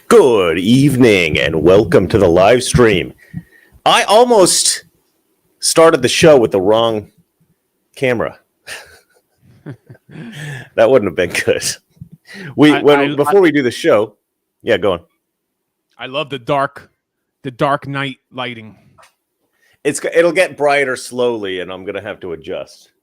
Good evening and welcome to the live stream. I almost started the show with the wrong camera. That wouldn't have been good. Before we do the show, yeah, go on. I love the dark night lighting. It'll get brighter slowly, and I'm gonna have to adjust.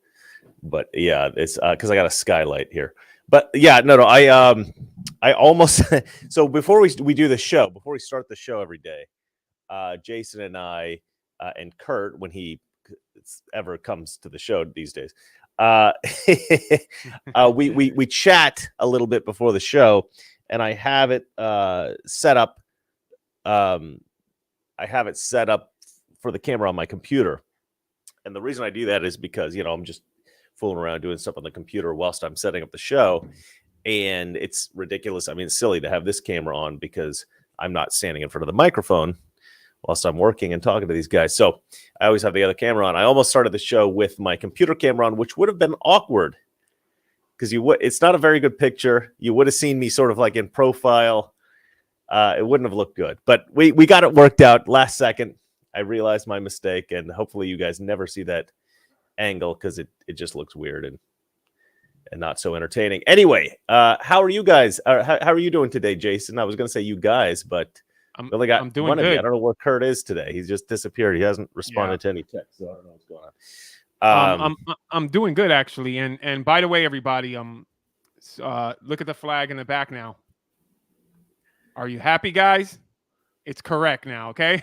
But yeah, it's because I got a skylight here. But yeah, no, I almost so before we do the show, before we start the show every day, Jason and I and Kurt, when he ever comes to the show these days, we chat a little bit before the show, and I have it set up. I have it set up for the camera on my computer, and the reason I do that is because I'm just fooling around doing stuff on the computer whilst I'm setting up the show. And it's ridiculous. I mean, it's silly to have this camera on because I'm not standing in front of the microphone whilst I'm working and talking to these guys. So I always have the other camera on. I almost started the show with my computer camera on, which would have been awkward because it's not a very good picture. You would have seen me sort of like in profile. It wouldn't have looked good, but we got it worked out last second. I realized my mistake, and hopefully you guys never see that angle because it just looks weird and not so entertaining. Anyway, how are you guys? How are you doing today, Jason? I was going to say you guys, but I'm doing one good. Of you. I don't know where Kurt is today. He's just disappeared. He hasn't responded to any texts, so I don't know what's going on. I'm doing good actually. And by the way, everybody, look at the flag in the back now. Are you happy, guys? It's correct now. Okay.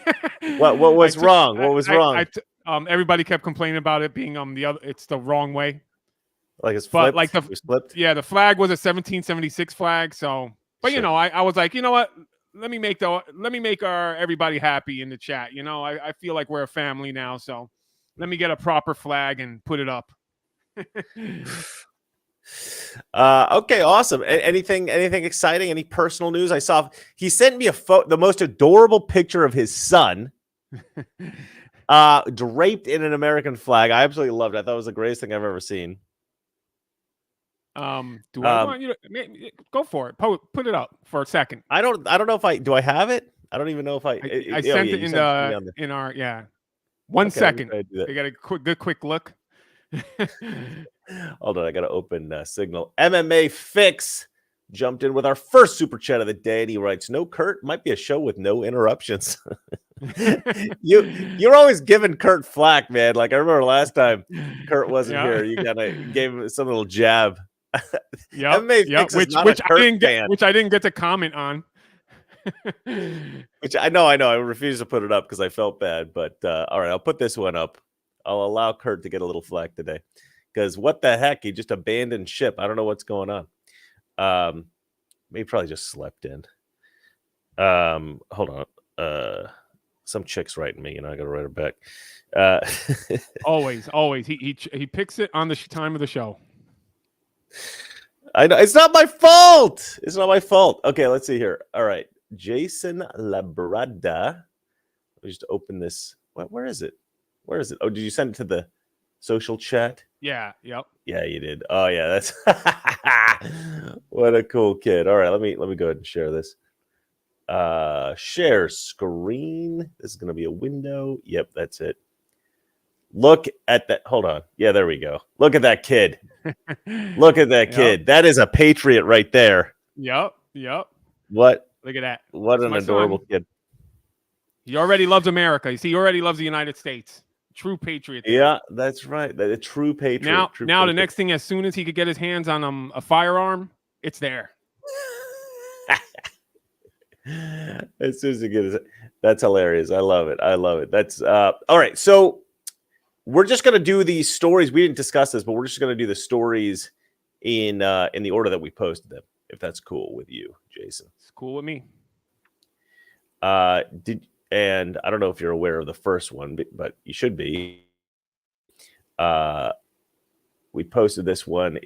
What was wrong? What was wrong? Everybody kept complaining about it being it's the wrong way. Like it's flipped? Like flipped? Yeah, the flag was a 1776 flag. So, but sure. I was like, you know what? Let me make our everybody happy in the chat. I feel like we're a family now. So let me get a proper flag and put it up. Okay, awesome. Anything exciting? Any personal news? I saw he sent me the most adorable picture of his son. Draped in an American flag. I absolutely loved it. I thought it was the greatest thing I've ever seen. I want you to go for it? Put it up for a second. I don't know if do I have it? I don't even know if I sent it in our 1 second. You got a quick look. Hold on, I gotta open Signal. MMA Fix jumped in with our first super chat of the day, and he writes, "No, Kurt, might be a show with no interruptions." You're always giving Kurt flack, man. Like I remember last time Kurt wasn't here, you kind of gave him some little jab. Yeah, which I didn't get to comment on. Which I know. I refused to put it up because I felt bad. But all right, I'll put this one up. I'll allow Kurt to get a little flack today because what the heck? He just abandoned ship. I don't know what's going on. Maybe probably just slept in. Hold on. Some chick's writing me, I got to write her back. Always. He picks it on the time of the show. I know it's not my fault. It's not my fault. Okay, let's see here. All right, Jason Labrada. Let me just open this. Where is it? Where is it? Oh, did you send it to the social chat? Yeah. Yep. Yeah, you did. Oh, yeah. That's what a cool kid. All right, let me go ahead and share this. Share screen. This is going to be a window. Yep, that's it. Look at that. Hold on. Yeah, there we go. Look at that kid. Look at that kid. That is a patriot right there. Yep. What? Look at that. What an adorable kid. He already loves America. You see, he already loves the United States. True patriot. Yeah, that's right. A true patriot. Now, patriot. The next thing, as soon as he could get his hands on a firearm, it's there. As soon as he gets it, that's hilarious. I love it. That's all right. So we're just gonna do these stories. We didn't discuss this, but we're just gonna do the stories in the order that we posted them. If that's cool with you, Jason. It's cool with me. And I don't know if you're aware of the first one, but you should be. We posted this one.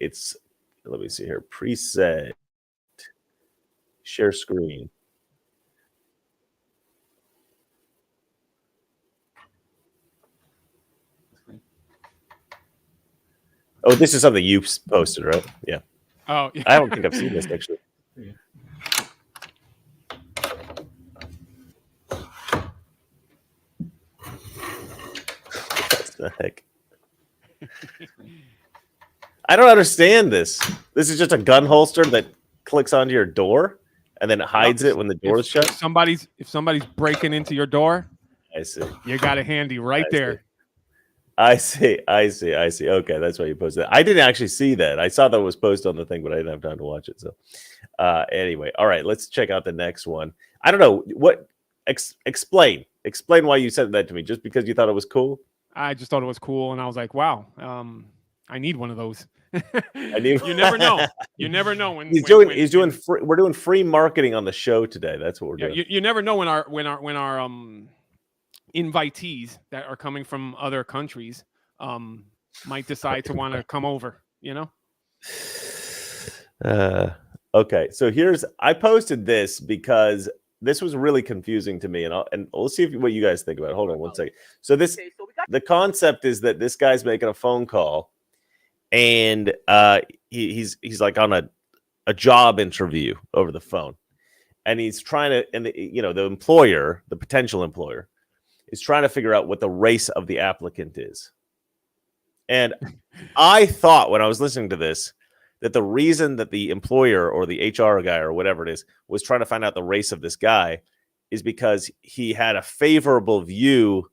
Let me see here. Preset. Share screen. Oh, this is something you posted, right? Yeah. Oh, yeah. I don't think I've seen this actually. The heck? I don't understand this. This is just a gun holster that clicks onto your door and then it hides it when the door is shut. If somebody's breaking into your door, I see. You got it handy right there. I see. Okay, that's why you posted that. I didn't actually see that. I saw that it was posted on the thing, but I didn't have time to watch it. So anyway, all right, let's check out the next one. I don't know what. Explain why you said that to me. Just because you thought it was cool? I just thought it was cool, and I was like, wow, I need one of those. You never know. You never know when we're doing free marketing on the show today. That's what we're doing. You never know when our invitees that are coming from other countries might decide to want to come over, you know. Okay, so I posted this because this was really confusing to me, and we'll see what you guys think about it. Hold on one second. So the concept is that this guy's making a phone call, and he's like on a job interview over the phone, and he's trying to, and the potential employer is trying to figure out what the race of the applicant is. And I thought when I was listening to this that the reason that the employer or the HR guy or whatever it is was trying to find out the race of this guy is because he had a favorable view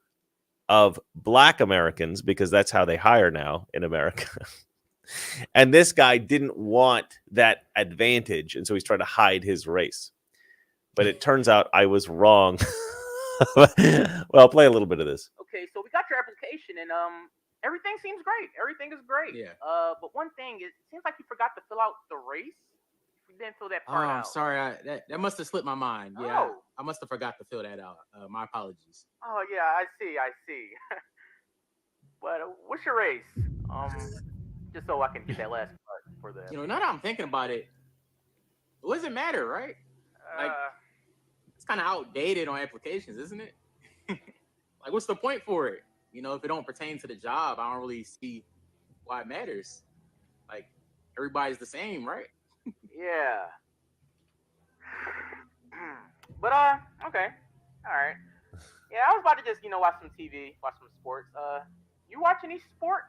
of Black Americans, because that's how they hire now in America. And this guy didn't want that advantage, and so he's trying to hide his race. But it turns out I was wrong. Well, I'll play a little bit of this. Okay, so we got your application, and everything seems great. Everything is great. Yeah. But one thing is, it seems like you forgot to fill out the race. You didn't fill that part out. I'm sorry. That must have slipped my mind. Yeah, I must have forgot to fill that out. My apologies. Oh yeah, I see. But what's your race? Just so I can get that last part for the. Now that I'm thinking about it, what does it matter, right? It's kind of outdated on applications, isn't it? Like, what's the point for it? If it don't pertain to the job, I don't really see why it matters. Like, everybody's the same, right? Yeah. But okay, all right. Yeah, I was about to just watch some TV, watch some sports. You watch any sports?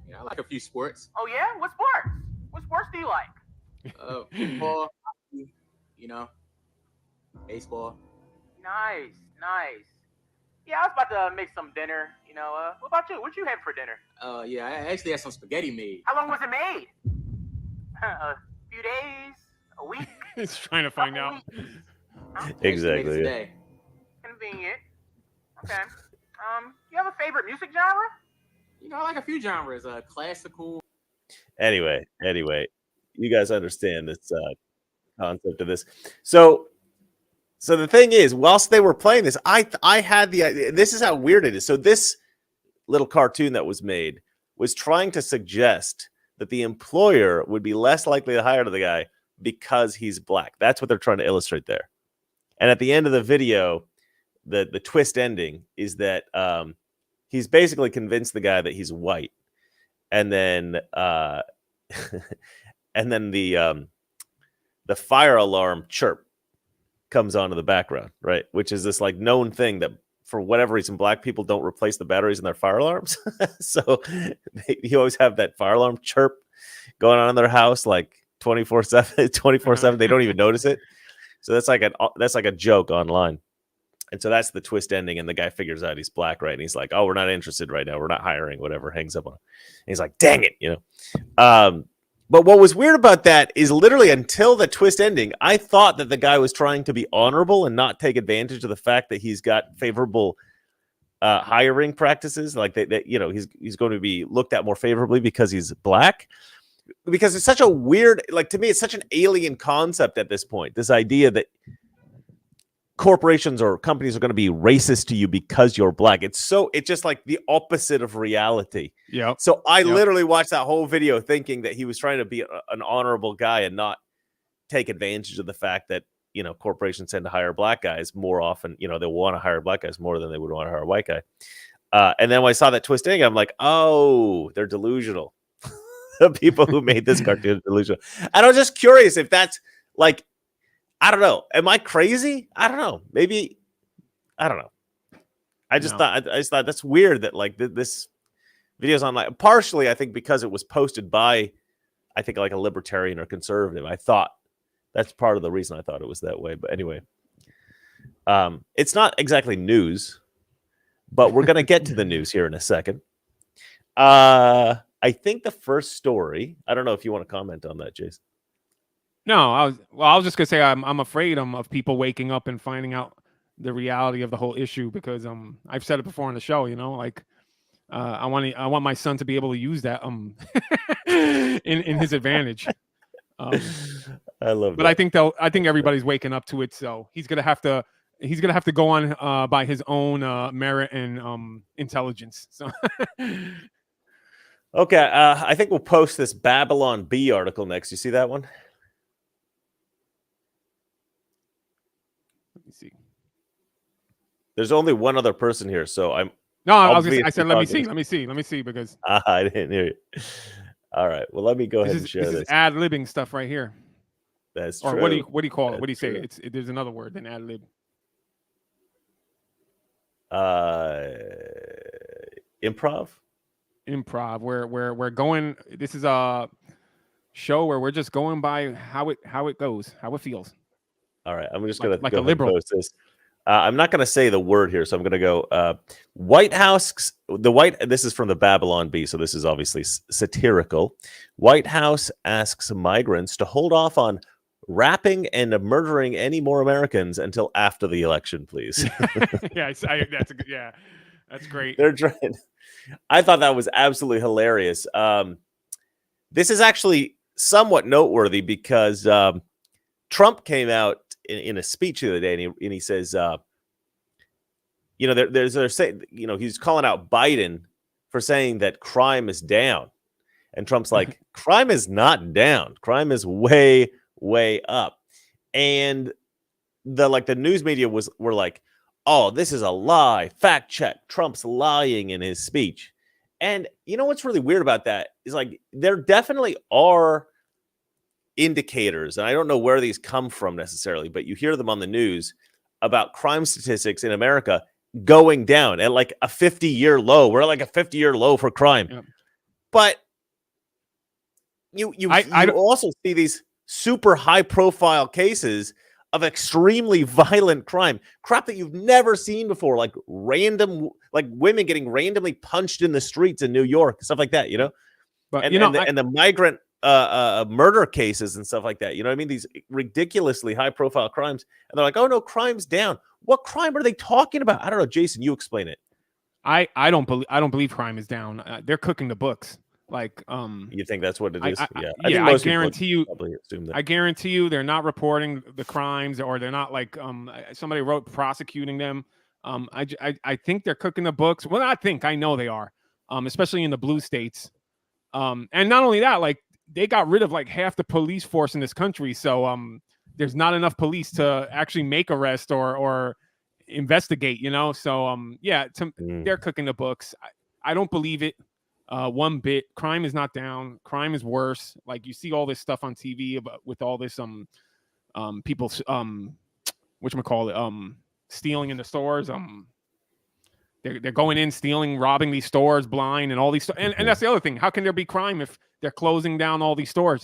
Yeah, I like a few sports. Oh yeah, what sports? What sports do you like? Football, baseball. Nice. Yeah, I was about to make some dinner. What about you? What you had for dinner? Yeah, I actually had some spaghetti made. How long was it made? A few days? A week? He's trying to find out. Exactly. Today. Convenient. Okay. You have a favorite music genre? I like a few genres. Classical. Anyway, you guys understand this concept of this. So the thing is, whilst they were playing this, I had the idea. This is how weird it is. So this little cartoon that was made was trying to suggest that the employer would be less likely to hire the guy because he's Black. That's what they're trying to illustrate there. And at the end of the video, the twist ending is that he's basically convinced the guy that he's white, and then the fire alarm chirp comes onto the background, right? Which is this like known thing that for whatever reason, Black people don't replace the batteries in their fire alarms. So you always have that fire alarm chirp going on in their house like 24/7. They don't even notice it. So that's like a joke online. And so that's the twist ending. And the guy figures out he's Black, right? And he's like, oh, we're not interested right now. We're not hiring, whatever, hangs up on him. And he's like, dang it, But what was weird about that is literally until the twist ending, I thought that the guy was trying to be honorable and not take advantage of the fact that he's got favorable hiring practices, like that he's going to be looked at more favorably because he's Black. Because it's such a weird, like, to me, it's such an alien concept at this point. This idea that corporations or companies are going to be racist to you because you're Black. It's just like the opposite of reality. Yeah. So I literally watched that whole video thinking that he was trying to be an honorable guy and not take advantage of the fact that, corporations tend to hire Black guys more often. They want to hire Black guys more than they would want to hire a white guy. And then when I saw that twist ending, I'm like, oh, they're delusional. The people who made this cartoon are delusional. And I was just curious if that's like, I don't know. Am I crazy? I don't know. Maybe. I don't know. I just thought that's weird that like this videos online. Partially, I think because it was posted by, I think like a libertarian or conservative. I thought that's part of the reason I thought it was that way. But anyway, it's not exactly news, but we're gonna get to the news here in a second. I think the first story. I don't know if you want to comment on that, Jason. No, I was just gonna say I'm afraid of people waking up and finding out the reality of the whole issue, because I've said it before on the show, like I want my son to be able to use that in his advantage. I love but that. I think everybody's waking up to it, so he's gonna have to go on by his own merit and intelligence. So Okay, I think we'll post this Babylon Bee article next. You see that one? let me see. There's only one other person here, so I said let me see because I didn't hear you. All right, well, let me go ahead and share this. This is ad-libbing stuff right here. That's true. Or what do you call it? What do you say? True. There's another word than ad-lib. Improv. We're going. This is a show where we're just going by how it goes, how it feels. All right, I'm just gonna like go a ahead liberal. and post this. I'm not gonna say the word here, so I'm gonna go White House. This is from the Babylon Bee, so this is obviously satirical. White House asks migrants to hold off on rapping and murdering any more Americans until after the election, please. That's great. They're trying. I thought that was absolutely hilarious. This is actually somewhat noteworthy because Trump came out in a speech the other day, and he says, they're saying, he's calling out Biden for saying that crime is down, and Trump's like, crime is not down, crime is way, way up, and the news media were like, oh, this is a lie, fact check, Trump's lying in his speech. And you know what's really weird about that is, like, there definitely are indicators, and I don't know where these come from necessarily, but you hear them on the news about crime statistics in America going down at like a 50-year low. We're at like a 50-year low for crime. Yep. But you also see these super high profile cases of extremely violent crap that you've never seen before, like women getting randomly punched in the streets in New York, stuff like that, But and the migrant murder cases and stuff like that. You know what I mean? These ridiculously high profile crimes, and they're like, "Oh no, crime's down." What crime are they talking about? I don't know, Jason. You explain it. I don't believe crime is down. They're cooking the books. Like, you think that's what it is? I guarantee you. I guarantee you, they're not reporting the crimes, or they're not like somebody wrote prosecuting them. I think they're cooking the books. Well, I know they are. Especially in the blue states. And not only that, like, they got rid of like half the police force in this country, so there's not enough police to actually make arrest or investigate. So they're cooking the books. I don't believe it. One bit. Crime is not down. Crime is worse. Like, you see all this stuff on TV with all this people stealing in the stores. They're going in, stealing, robbing these stores blind, and all these and that's the other thing. How can there be crime if they're closing down all these stores?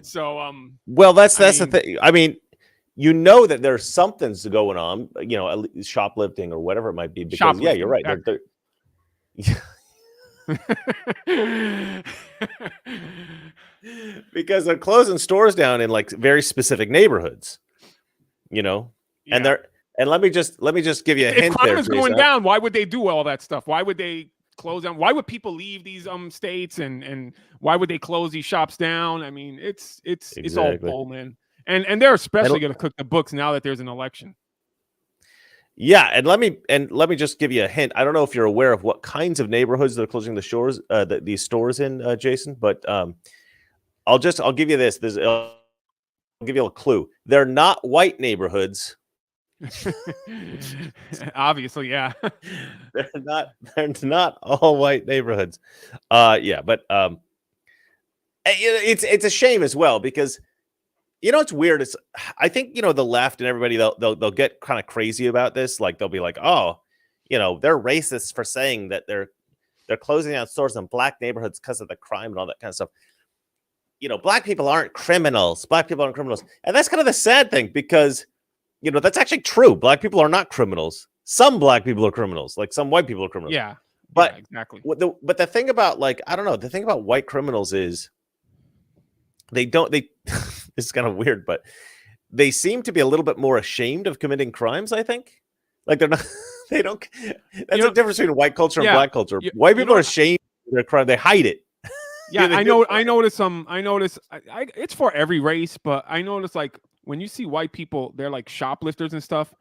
So well, that's the thing. I mean, that there's something's going on. Shoplifting or whatever it might be. Because you're right. Because they're closing stores down in like very specific neighborhoods, and let me just give you a hint. If crime is going down, why would they do all that stuff? Why would they close down? Why would people leave these states, and why would they close these shops down? I mean, it's all bull, man. And they're especially going to cook the books now that there's an election. Yeah, and let me just give you a hint. I don't know if you're aware of what kinds of neighborhoods they're closing these stores in, Jason, but I'll give you this. I'll give you a clue. They're not white neighborhoods. Obviously, yeah. They're not all white neighborhoods. But it's a shame as well, because it's weird. I think the left and everybody, they'll get kind of crazy about this. Like, they'll be like, oh, they're racist for saying that they're they're closing down stores in black neighborhoods because of the crime and all that kind of stuff. You know, black people aren't criminals. Black people aren't criminals. And that's kind of the sad thing because, you know, that's actually true. Black people are not criminals. Some black people are criminals, like some white people are criminals. Yeah. But yeah, exactly. But the thing about, like, I don't know, the thing about white criminals is they this is kind of weird, but they seem to be a little bit more ashamed of committing crimes, I think. Like they're not, they don't, that's the difference between white culture and black culture. White people are ashamed of their crime. They hide it. Yeah, I notice it's for every race, but I notice like when you see white people, they're like shoplifters and stuff.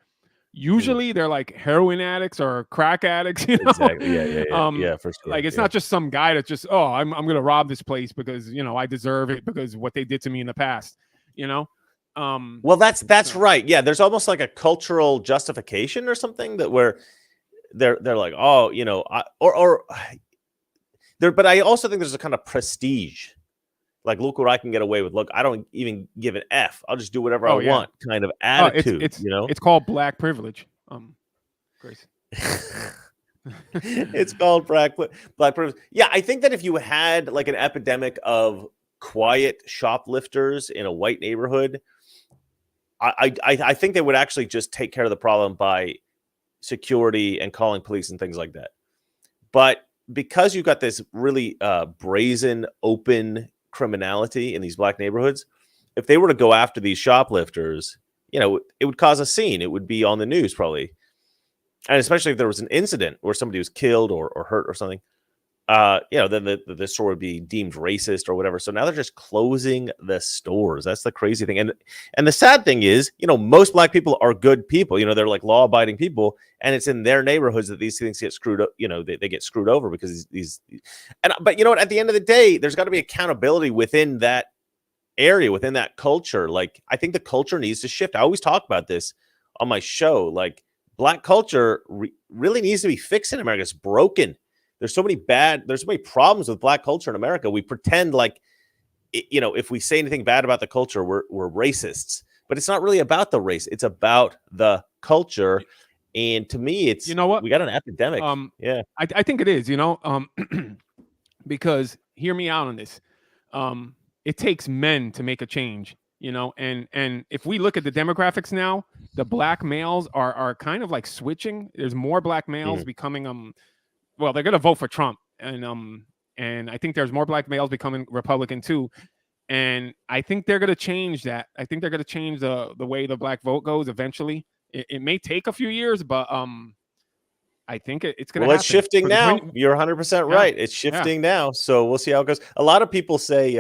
Usually they're like heroin addicts or crack addicts, you know? Exactly. Yeah, for sure. Like it's not just some guy that just, oh, I'm gonna rob this place because, you know, I deserve it because of what they did to me in the past, you know? Well, that's right. Yeah, there's almost like a cultural justification or something that where they're like, oh, you know, but I also think there's a kind of prestige. Like, look what I can get away with. Look, I don't even give an F. I'll just do whatever I want kind of attitude. It's you know? It's called black privilege. Grace. It's called black privilege. Yeah, I think that if you had like an epidemic of quiet shoplifters in a white neighborhood, I think they would actually just take care of the problem by security and calling police and things like that. But because you've got this really brazen, open criminality in these black neighborhoods, if they were to go after these shoplifters, you know, it would cause a scene. It would be on the news probably. And especially if there was an incident where somebody was killed or hurt or something, you know, then the store would be deemed racist or whatever. So now they're just closing the stores. That's the crazy thing. And the sad thing is, you know, most black people are good people. You know, they're like law-abiding people, and it's in their neighborhoods that these things get screwed up. You know, they get screwed over because but you know what? At the end of the day, there's got to be accountability within that area, within that culture. Like, I think the culture needs to shift. I always talk about this on my show. Like, black culture really needs to be fixed in America. It's broken. There's so many problems with black culture in America. We pretend like, you know, if we say anything bad about the culture, we're racists. But it's not really about the race. It's about the culture. And to me, it's, you know what, we got an epidemic. Yeah, I think it is, you know, because hear me out on this. It takes men to make a change, you know, and if we look at the demographics now, the black males are kind of like switching. There's more black males becoming well, they're gonna vote for Trump, and I think there's more black males becoming Republican too, and I think they're gonna change that. I think they're gonna change the way the black vote goes eventually. It may take a few years, but I think it's gonna. Well, it's shifting now. You're 100% right. It's shifting now, so we'll see how it goes. A lot of people say,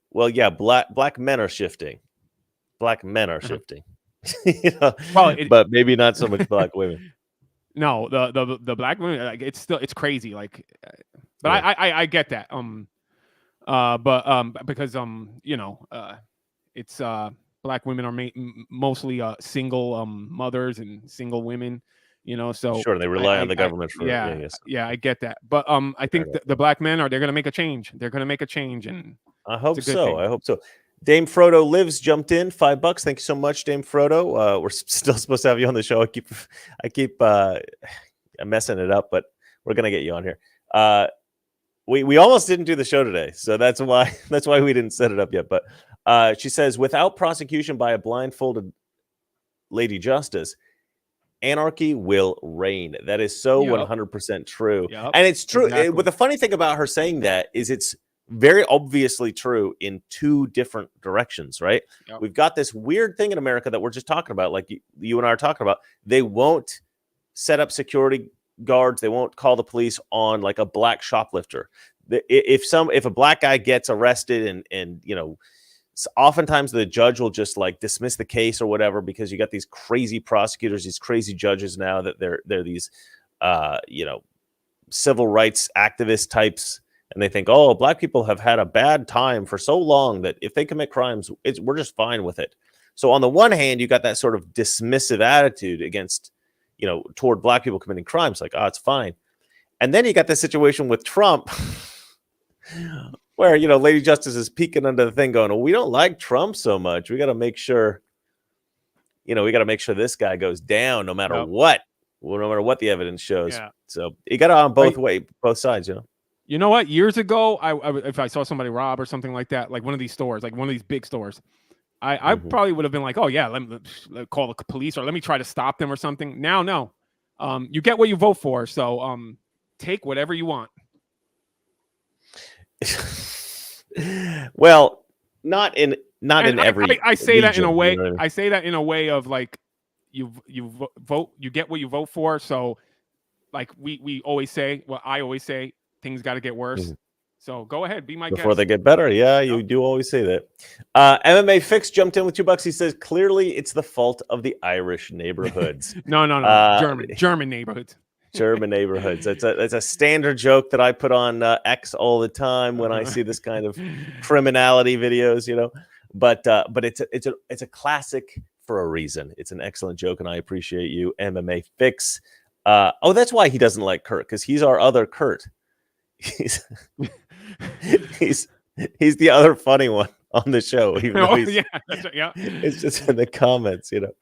"Well, yeah, black men are shifting. Black men are shifting." You know? Well, but maybe not so much black women. No, the black women, like, it's crazy. Like, but yeah. I get that. But because you know, it's black women are mostly single mothers and single women, you know. So sure, they rely on the government for yeah, I get that. But I think the black men they're gonna make a change. They're gonna make a change, and I hope so. I hope so. Dame Frodo Lives jumped in, $5. Thank you so much, Dame Frodo. We're still supposed to have you on the show. I keep messing it up, but we're gonna get you on here. We almost didn't do the show today, so that's why we didn't set it up yet. But she says, without prosecution by a blindfolded Lady Justice, anarchy will reign. That is so 100% true, and it's true. Exactly. But the funny thing about her saying that is it's very obviously true in two different directions, right? Yep. We've got this weird thing in America that we're just talking about, like you and I are talking about. They won't set up security guards. They won't call the police on like a black shoplifter. If a black guy gets arrested and you know, oftentimes the judge will just like dismiss the case or whatever, because you got these crazy prosecutors, these crazy judges now that they're these you know, civil rights activist types. And they think, oh, black people have had a bad time for so long that if they commit crimes, we're just fine with it. So on the one hand, you got that sort of dismissive attitude against, you know, toward black people committing crimes, like, oh, it's fine. And then you got this situation with Trump where, you know, Lady Justice is peeking under the thing going, oh, we don't like Trump so much. We got to make sure, you know, this guy goes down no matter what. well, no matter what the evidence shows. Yeah. So you got it on both sides, you know. You know what? Years ago, if I saw somebody rob or something like that, like one of these stores, like one of these big stores, I probably would have been like, oh yeah, let me call the police or let me try to stop them or something. Now, no. You get what you vote for, so take whatever you want. Well, not in every. I say that in a way. You know what I mean? I say that in a way of like, you vote, you get what you vote for. So, like we always say, well, I always say, things got to get worse. So go ahead, be my guest. Before they get better. Yeah, you do always say that. MMA Fix jumped in with $2. He says, clearly it's the fault of the Irish neighborhoods. No. German neighborhoods. German neighborhoods. It's a standard joke that I put on X all the time when I see this kind of criminality videos, you know. But it's a classic for a reason. It's an excellent joke, and I appreciate you, MMA Fix. That's why he doesn't like Kurt, because he's our other Kurt. He's the other funny one on the show. Even though that's right, yeah. It's just in the comments, you know.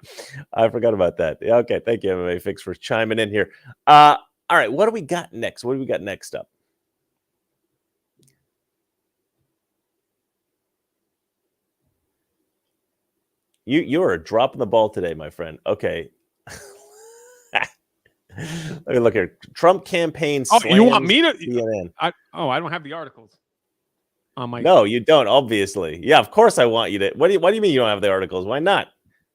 I forgot about that. Yeah, okay, thank you, MMA Fix, for chiming in here. All right, what do we got next? What do we got next up? You're dropping the ball today, my friend. Okay. Let me look here. Trump campaign. You want me to? CNN. I don't have the articles. No, you don't. Obviously, yeah. Of course, I want you to. What do you mean you don't have the articles? Why not?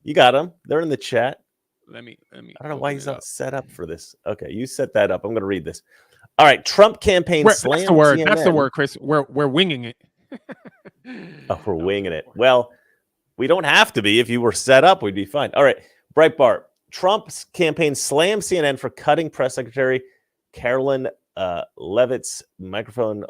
You got them. They're in the chat. Let me. I don't know why he's not set up for this. Okay, you set that up. I'm going to read this. All right. Trump campaign slam. That's the word. CNN. That's the word, Chris. We're winging it. We're winging it. Well, we don't have to be. If you were set up, we'd be fine. All right. Breitbart. Trump's campaign slammed CNN for cutting press secretary Carolyn Levitt's microphone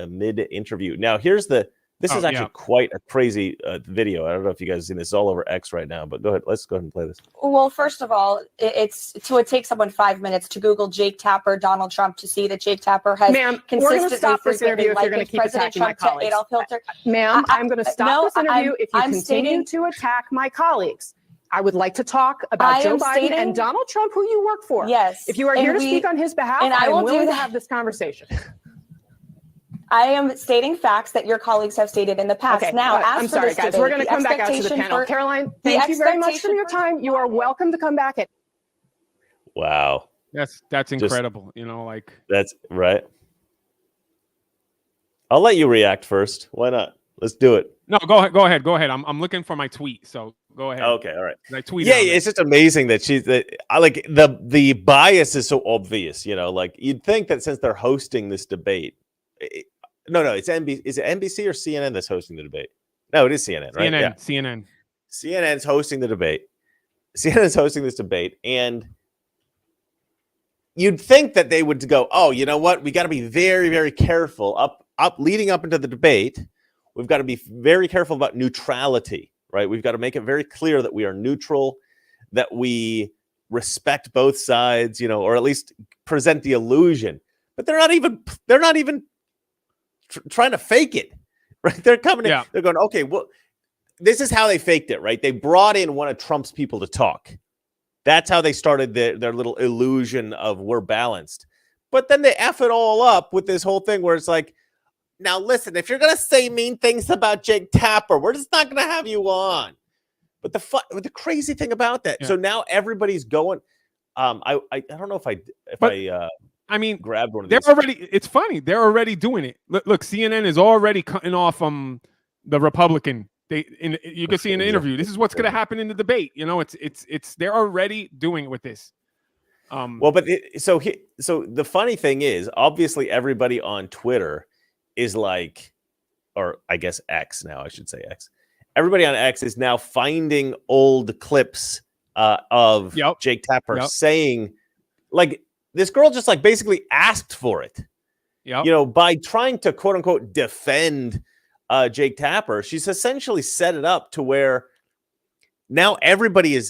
mid-interview. Now, this is actually quite a crazy video. I don't know if you guys have seen this. It's all over X right now, but go ahead. Let's go ahead and play this. Well, first of all, it takes someone 5 minutes to Google Jake Tapper, Donald Trump, to see that Jake Tapper has consistently stop this interview if you're going to keep attacking my colleagues. Adolf Hitler. Ma'am, I'm going to stop this interview if you continue to attack my colleagues. I would like to talk about Joe Biden and Donald Trump, who you work for. Yes. If you are here to speak on his behalf, I am willing to have this conversation. I am stating facts that your colleagues have stated in the past. Okay, now, I'm sorry, guys. We're going to come back out to the panel. Caroline, thank you very much for your time. You are welcome to come back. Wow. That's incredible. You know, like. That's right. I'll let you react first. Why not? Let's do it. No, go ahead. I'm looking for my tweet, so go ahead. Okay, all right. I tweeted. Yeah, it's just amazing that I like the bias is so obvious. You know, like you'd think that since they're hosting this debate, no, it's NBC. Is it NBC or CNN that's hosting the debate? No, it is CNN, right? CNN, yeah. CNN. CNN's hosting the debate. CNN's hosting this debate, and you'd think that they would go, oh, you know what? We got to be very, very careful up leading up into the debate. We've got to be very careful about neutrality, right? We've got to make it very clear that we are neutral, that we respect both sides, you know, or at least present the illusion. But they're not even trying to fake it, right? They're coming in, they're going, okay, well, this is how they faked it, right? They brought in one of Trump's people to talk. That's how they started their little illusion of we're balanced. But then they F it all up with this whole thing where it's like, now, listen, if you're going to say mean things about Jake Tapper, we're just not going to have you on. But the crazy thing about that, so now everybody's going. I don't know if I mean, grabbed one of these. It's funny. They're already doing it. Look, CNN is already cutting off the Republican. You can see in the interview. This is what's going to happen in the debate. You know, it's they're already doing it with this. Well, but so the funny thing is, obviously, everybody on Twitter is like, or I guess X now, I should say X. Everybody on X is now finding old clips of Jake Tapper saying, like, this girl just like basically asked for it. You know, by trying to quote unquote defend Jake Tapper, she's essentially set it up to where now everybody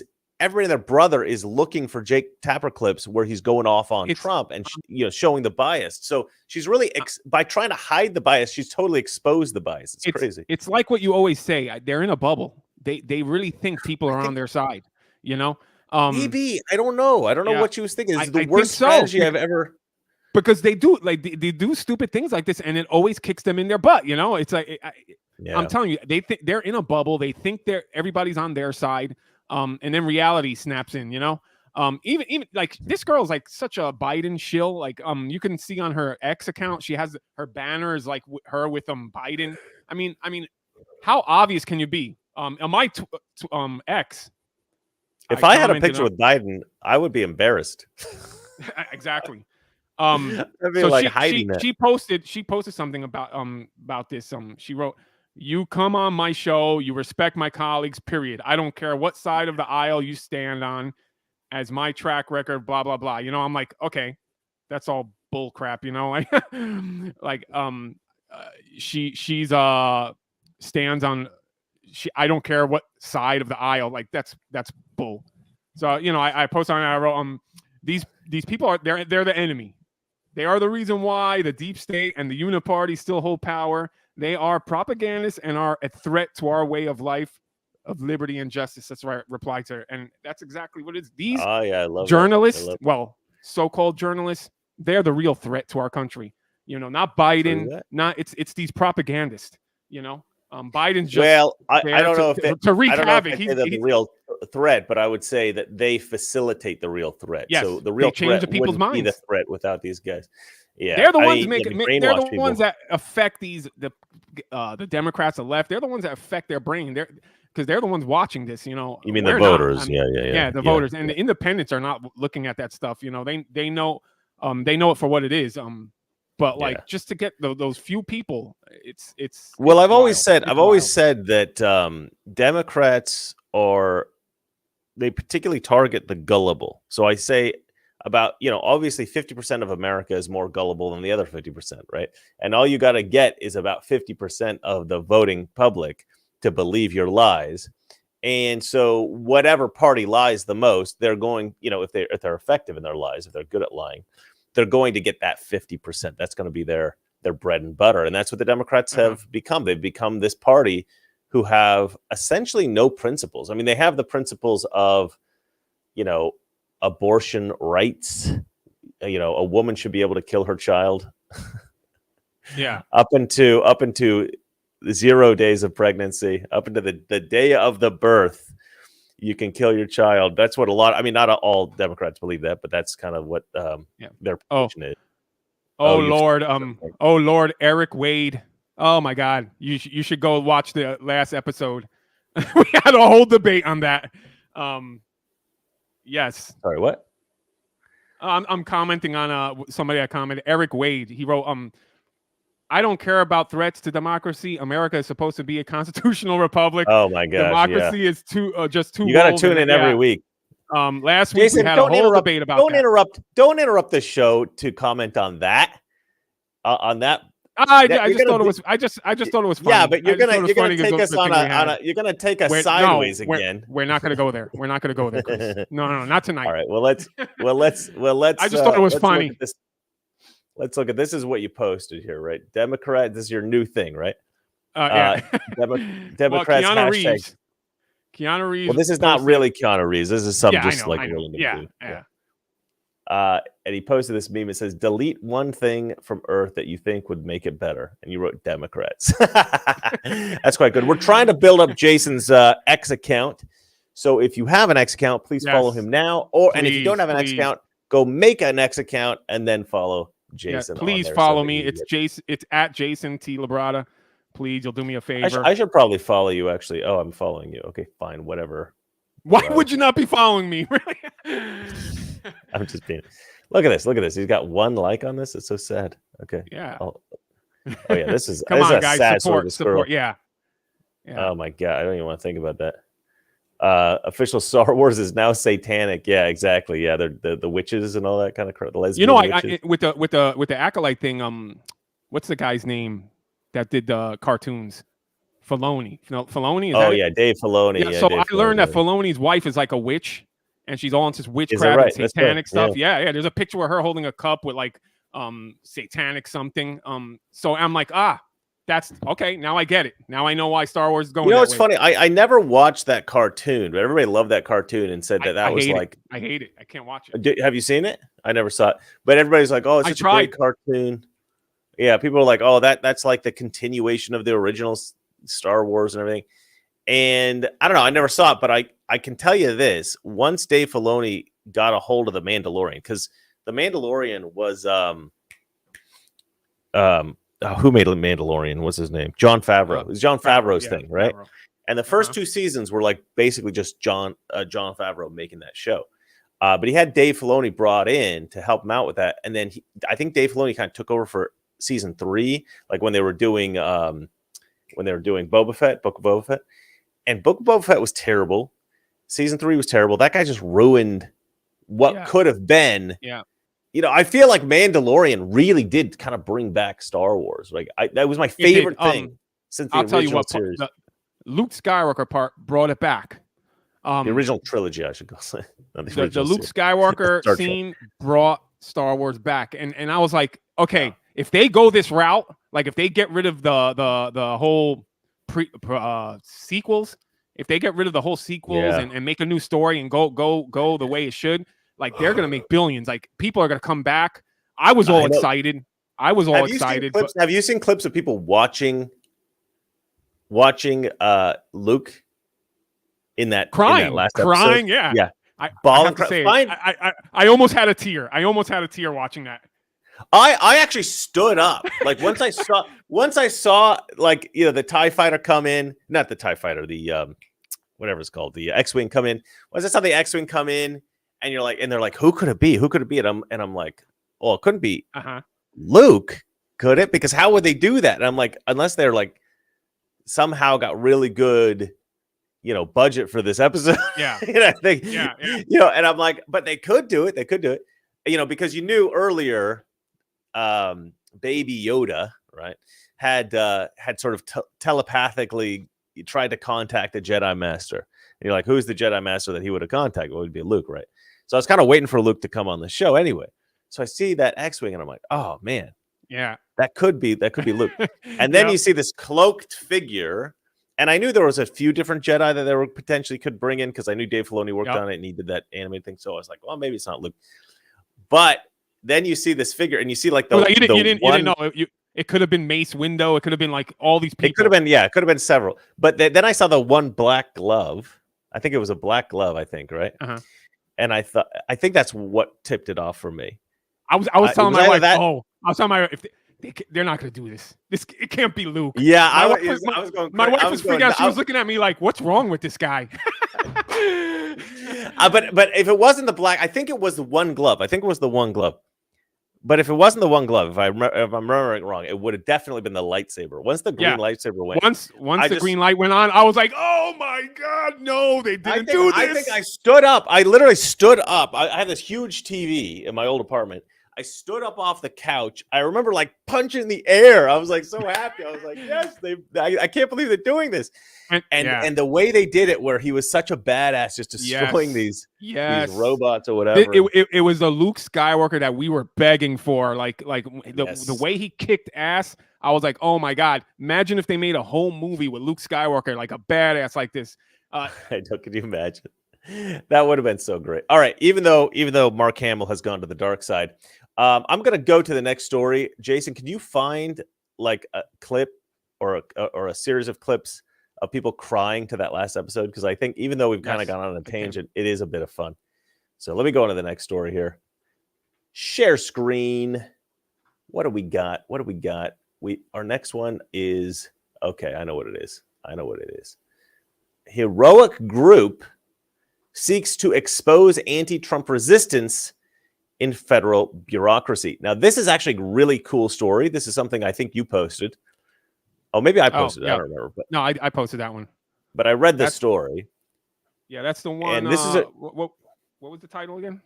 and their brother is looking for Jake Tapper clips where he's going off on Trump and showing the bias. So she's really by trying to hide the bias, she's totally exposed the bias. It's crazy. It's like what you always say. They're in a bubble. They really think people are on their side. You know, Maybe I don't know. I don't know what she was thinking. It's the worst strategy I've ever. Because they do they do stupid things like this, and it always kicks them in their butt. You know, it's like I'm telling you, they think they're in a bubble. They think everybody's on their side, and then reality snaps in. You know, even like this girl's like such a Biden shill. Like you can see on her X account, she has her banners like her with Biden. I mean, how obvious can you be? On my X. If I had a picture with Biden, I would be embarrassed. Exactly. I'd be so like hiding that. She posted something about this. She wrote, "You come on my show, you respect my colleagues, period. I don't care what side of the aisle you stand on, as my track record, blah blah blah." You know, I'm like, okay, that's all bull crap. You know, like she stands on. I don't care what side of the aisle. Like that's bull. So you know, I posted on it. I wrote, these people are they're the enemy. They are the reason why the deep state and the uniparty still hold power. They are propagandists and are a threat to our way of life, of liberty and justice. That's what I replied to her. And that's exactly what it is. These journalists, well, so-called journalists, they're the real threat to our country. You know, not Biden, not it's these propagandists, you know. Biden's just I don't know if to wreak havoc. He's the real threat, but I would say that they facilitate the real threat. Yes, so the real change threat the people's wouldn't be minds. the threat without these guys. Yeah, they're the ones making. They're the people. ones that affect the Democrats, the left. They're the ones that affect their brain. Because they're the ones watching this. You know, you mean the voters? Yeah, the voters and the independents are not looking at that stuff. You know, they know it for what it is. But like just to get those few people, it's well. I've always said that Democrats they particularly target the gullible. So I say about obviously 50% of America is more gullible than the other 50%, right? And all you got to get is about 50% of the voting public to believe your lies. And so whatever party lies the most, they're going, if they're effective in their lies, if they're good at lying, they're going to get that 50%. That's going to be their bread and butter. And that's what the Democrats have become. They've become this party who have essentially no principles. I mean, they have the principles of, abortion rights. A woman should be able to kill her child. Yeah. Up into 0 days of pregnancy, up into the day of the birth, you can kill your child. That's what not all Democrats believe that, but that's kind of what their position is. Lord, Eric Wade. Oh my God, you should go watch the last episode. We had a whole debate on that. Yes. Sorry, what? I'm commenting on somebody I commented. Eric Wade. He wrote, I don't care about threats to democracy. America is supposed to be a constitutional republic. Oh my God! Democracy is just too. You got to tune in every week. Last week we had a whole debate about. Don't interrupt the show to comment on that. I just thought it was funny. Yeah, but you're gonna take us you're gonna take us sideways again. We're not gonna go there. We're not gonna go there, Chris. No, not tonight. All right. Well, let's. I just thought it was funny. Let's look at this. Is what you posted here, right? Democrat. This is your new thing, right? Yeah. Democrats Keanu hashtag. Reeves. Keanu Reeves. Well, this is not really Keanu Reeves. This is some just like William. Yeah. And he posted this meme. It says, "Delete one thing from Earth that you think would make it better," and you wrote Democrats. That's quite good. We're trying to build up Jason's X account. So if you have an X account, please follow him now. And if you don't have an X account, go make an X account and then follow Jason. Please follow me. It's Jason. It's at Jason T. Labrada. Please, you'll do me a favor. I should probably follow you. Actually, I'm following you. Okay, fine, whatever. Why would you not be following me? Really? I'm just being. Look at this. He's got one like on this. It's so sad. Okay. Yeah. Oh yeah. This is. Come this on, is guys. Sad Support. Yeah. Oh my God. I don't even want to think about that. Official Star Wars is now satanic. Yeah, exactly. Yeah, they're the witches and all that kind of crap. The lesbian witches. with the acolyte thing. What's the guy's name that did the cartoons? Filoni. Filoni. Dave Filoni. Yeah, so I learned that Filoni's wife is like a witch, and she's all into witchcraft and satanic stuff. Yeah. There's a picture of her holding a cup with like satanic something. So I'm like, That's okay. Now I get it. Now I know why Star Wars is going. You know, that it's way. funny. I never watched that cartoon, but everybody loved that cartoon and said that I was hate like. it. I hate it. I can't watch it. Have you seen it? I never saw it, but everybody's like, "Oh, it's such a great cartoon." Yeah, people are like, "Oh, that's like the continuation of the original Star Wars and everything." And I don't know. I never saw it, but I can tell you this: once Dave Filoni got a hold of the Mandalorian, because the Mandalorian was who made the Mandalorian? What's his name? John Favreau. It was John Favreau's thing, right? Favreau. And the first 2 seasons were like basically just John Favreau making that show. But he had Dave Filoni brought in to help him out with that. And then I think Dave Filoni kind of took over for season 3, like when they were doing Boba Fett, Book of Boba Fett. And Book of Boba Fett was terrible. Season 3 was terrible. That guy just ruined what could have been. Yeah. You know, I feel like Mandalorian really did kind of bring back Star Wars. Like that was my favorite thing since the original series. Luke Skywalker part brought it back. The original trilogy, I should go say. The Luke Skywalker scene brought Star Wars back, and I was like, okay, if they go this route, like if they get rid of the whole sequels, if they get rid of the whole sequels and make a new story and go the way it should. Like they're gonna make billions. Like people are gonna come back. I was all excited. Have you seen clips of people watching Luke in that crying, in that last crying? Episode? Yeah. I almost had a tear. I almost had a tear watching that. I actually stood up. Like once I saw like the TIE fighter come in, not the TIE fighter, the whatever it's called, the X-Wing come in. Once I saw the X-Wing come in. And you're like, and they're like, who could it be? Who could it be? And I'm like, well, it couldn't be Luke, could it? Because how would they do that? And I'm like, unless they're like somehow got really good, budget for this episode. Yeah. And I'm like, but they could do it. They could do it. Because you knew earlier, Baby Yoda, right, had sort of telepathically tried to contact the Jedi Master. And you're like, who's the Jedi Master that he would have contacted? Well, it would be Luke, right? So I was kind of waiting for Luke to come on the show anyway. So I see that X-Wing and I'm like, oh man, yeah, that could be Luke. And then you see this cloaked figure, and I knew there was a few different Jedi that they were potentially could bring in because I knew Dave Filoni worked on it and he did that animated thing. So I was like, well, maybe it's not Luke. But then you see this figure and you see like you didn't know it could have been Mace Windu. It could have been like all these people. It could have been several. But then I saw the one black glove. I think it was a black glove. I think right. And I think that's what tipped it off for me. I was telling my wife, if they're not going to do this. It can't be Luke. Yeah, my wife was freaking out. She was looking at me like, "What's wrong with this guy?" But if it wasn't the black, I think it was the one glove. But if it wasn't the one glove, if I'm remembering wrong, it would have definitely been the lightsaber. Once the green lightsaber went, once the green light went on, I was like, "Oh my god, no! They didn't do this." I think I stood up. I literally stood up. I had this huge TV in my old apartment. I stood up off the couch. I remember like punching the air. I was like so happy. I was like, "Yes, I can't believe they're doing this." And the way they did it, where he was such a badass, just destroying these robots or whatever. It was the Luke Skywalker that we were begging for. The way he kicked ass, I was like, oh my god! Imagine if they made a whole movie with Luke Skywalker, like a badass like this. Could you imagine? That would have been so great. All right, even though Mark Hamill has gone to the dark side, I'm gonna go to the next story. Jason, can you find like a clip or a series of clips of people crying to that last episode? Because I think even though we've kind of gone on a tangent, it is a bit of fun. So let me go into the next story here. Share screen. What do we got? Our next one is okay. I know what it is. Heroic group seeks to expose anti-Trump resistance in federal bureaucracy. Now, this is actually a really cool story. This is something I think you posted. Oh, maybe I posted it. I don't remember. But no, I posted that one. But I read the story. Yeah, that's the one. And this is what was the title again?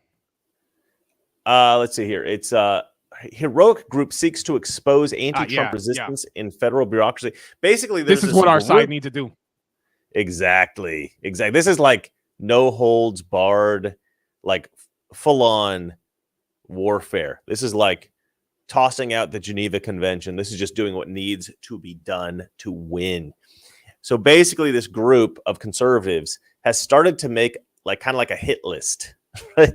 Let's see here. It's heroic group seeks to expose anti-Trump resistance in federal bureaucracy. Basically, this is what our side needs to do. Exactly. This is like no holds barred, like full on warfare. This is like tossing out the Geneva Convention. This is just doing what needs to be done to win. So basically, this group of conservatives has started to make kind of like a hit list. Right?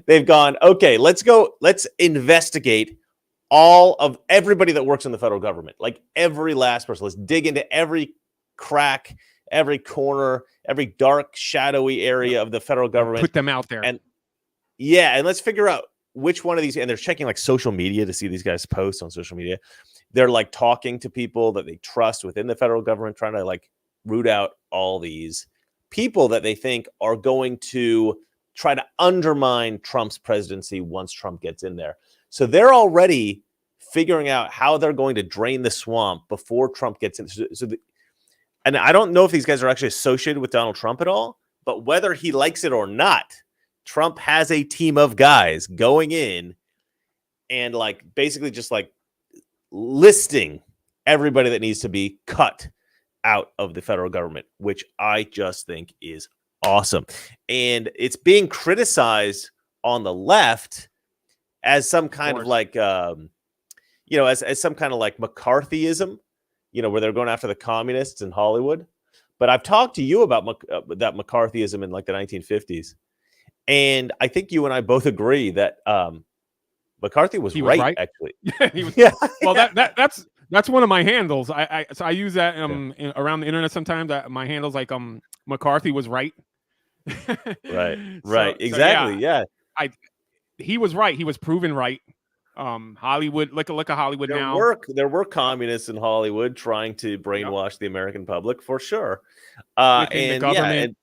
They've gone, okay, let's investigate all of everybody that works in the federal government, like every last person. Let's dig into every crack, every corner, every dark, shadowy area of the federal government. Put them out there. And let's figure out which one of these, and they're checking like social media to see these guys post on social media. They're like talking to people that they trust within the federal government, trying to like root out all these people that they think are going to try to undermine Trump's presidency once Trump gets in there. So they're already figuring out how they're going to drain the swamp before Trump gets in. And I don't know if these guys are actually associated with Donald Trump at all, but whether he likes it or not, Trump has a team of guys going in and like basically just like listing everybody that needs to be cut out of the federal government, which I just think is awesome. And it's being criticized on the left as some kind of like, as some kind of like McCarthyism, where they're going after the communists in Hollywood. But I've talked to you about that McCarthyism in like the 1950s. And I think you and I both agree that McCarthy was right, actually. He was, well, that's one of my handles. So I use that around the internet sometimes. My handle's like McCarthy was right. Right. Exactly. Yeah. He was right. He was proven right. Hollywood, look at Hollywood now. There were communists in Hollywood trying to brainwash the American public for sure. And the government.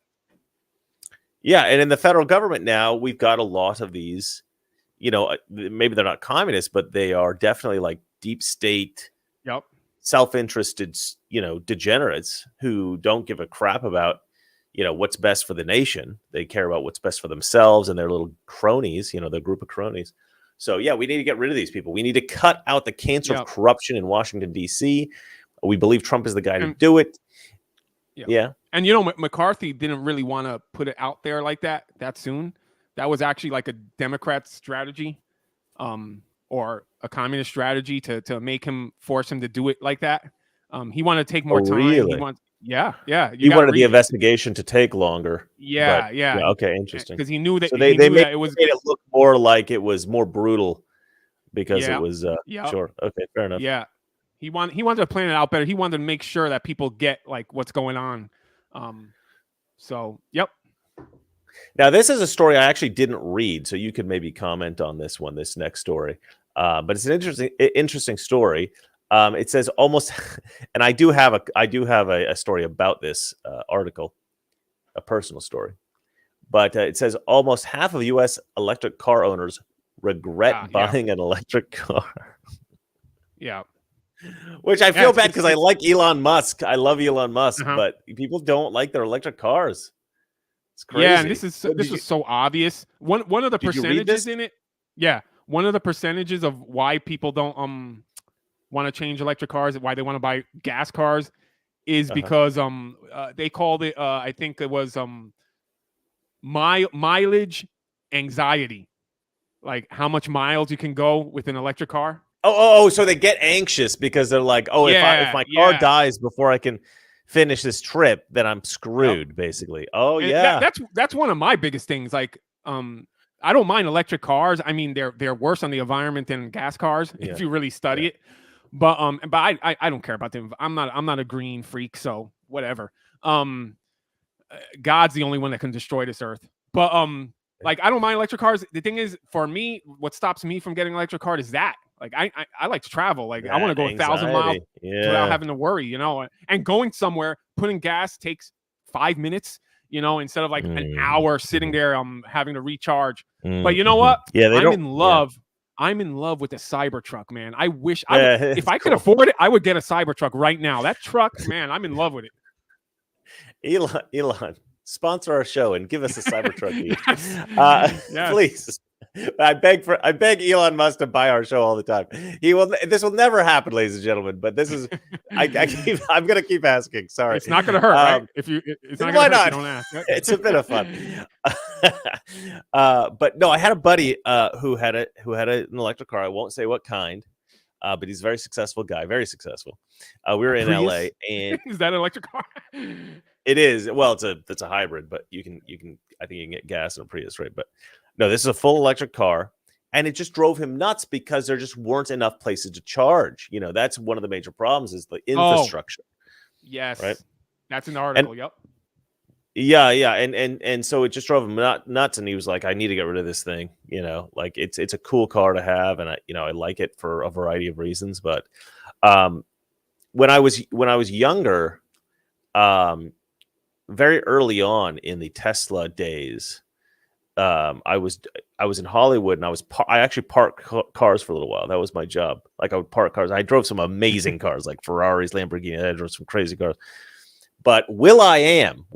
And in the federal government now, we've got a lot of these, maybe they're not communists, but they are definitely like deep state, self-interested, degenerates who don't give a crap about, what's best for the nation. They care about what's best for themselves and their little cronies, their group of cronies. So, we need to get rid of these people. We need to cut out the cancer of corruption in Washington, D.C. We believe Trump is the guy to do it. Yeah. And, McCarthy didn't really want to put it out there like that soon. That was actually like a Democrat strategy or a communist strategy to make him, force him to do it like that. He wanted to take more time. Really? He wanted the investigation to take longer. Yeah. Okay, interesting. Because he knew that they made it look more like it was more brutal because it was sure. Okay, fair enough. Yeah. He wanted to plan it out better. He wanted to make sure that people get like what's going on. Now this is a story I actually didn't read, so you could maybe comment on this next story. But it's an interesting story. It says almost, and I do have a story about this article, a personal story. But it says almost half of U.S. electric car owners regret buying an electric car. Yeah. Which I feel bad because I like Elon Musk. I love Elon Musk, but people don't like their electric cars. It's crazy. Yeah, and this was so obvious. One of the percentages in it. Yeah, one of the percentages of why people don't want to change electric cars, why they want to buy gas cars, is because they called it. I think it was mileage anxiety, like how much miles you can go with an electric car. Oh, so they get anxious because they're like, if my car dies before I can finish this trip, then I'm screwed, basically. Oh, and that's one of my biggest things. Like, I don't mind electric cars. I mean, they're worse on the environment than gas cars if you really study it. But I don't care about them. I'm not a green freak, so whatever. God's the only one that can destroy this earth. But like, I don't mind electric cars. The thing is, for me, what stops me from getting an electric car is that. Like, I like to travel. Like, I want to go 1,000 miles without having to worry, And going somewhere, putting gas takes 5 minutes, instead of like an hour sitting there having to recharge. But you know what? Yeah, I'm in love. I'm in love with the Cybertruck, man. I wish if I could afford it, I would get a Cybertruck right now. That truck, man, I'm in love with it. Elon, sponsor our show and give us a Cybertruck. Yes. Please. I beg Elon Musk to buy our show all the time. This will never happen, ladies and gentlemen. But this is, I'm gonna keep asking. Sorry, it's not gonna hurt, right? It's not why gonna hurt not? if you don't ask. It's a bit of fun. But no, I had a buddy who had an electric car. I won't say what kind, but he's a very successful guy, very successful. We were in Prius? LA, and Is that an electric car? it is. Well, it's a hybrid, but you can I think you can get gas in a Prius, right? But no, this is a full electric car, and it just drove him nuts because there just weren't enough places to charge. You know, that's one of the major problems is the infrastructure. Yes, right. That's in the article. Yep. Yeah, and so it just drove him nuts, and he was like, "I need to get rid of this thing." You know, like it's a cool car to have, and I like it for a variety of reasons. But when I was younger, very early on in the Tesla days, I was in Hollywood, and I actually parked cars for a little while. That was my job. Like I would park cars. I drove some amazing cars, like Ferraris, Lamborghini. I drove some crazy cars. But Will.i.am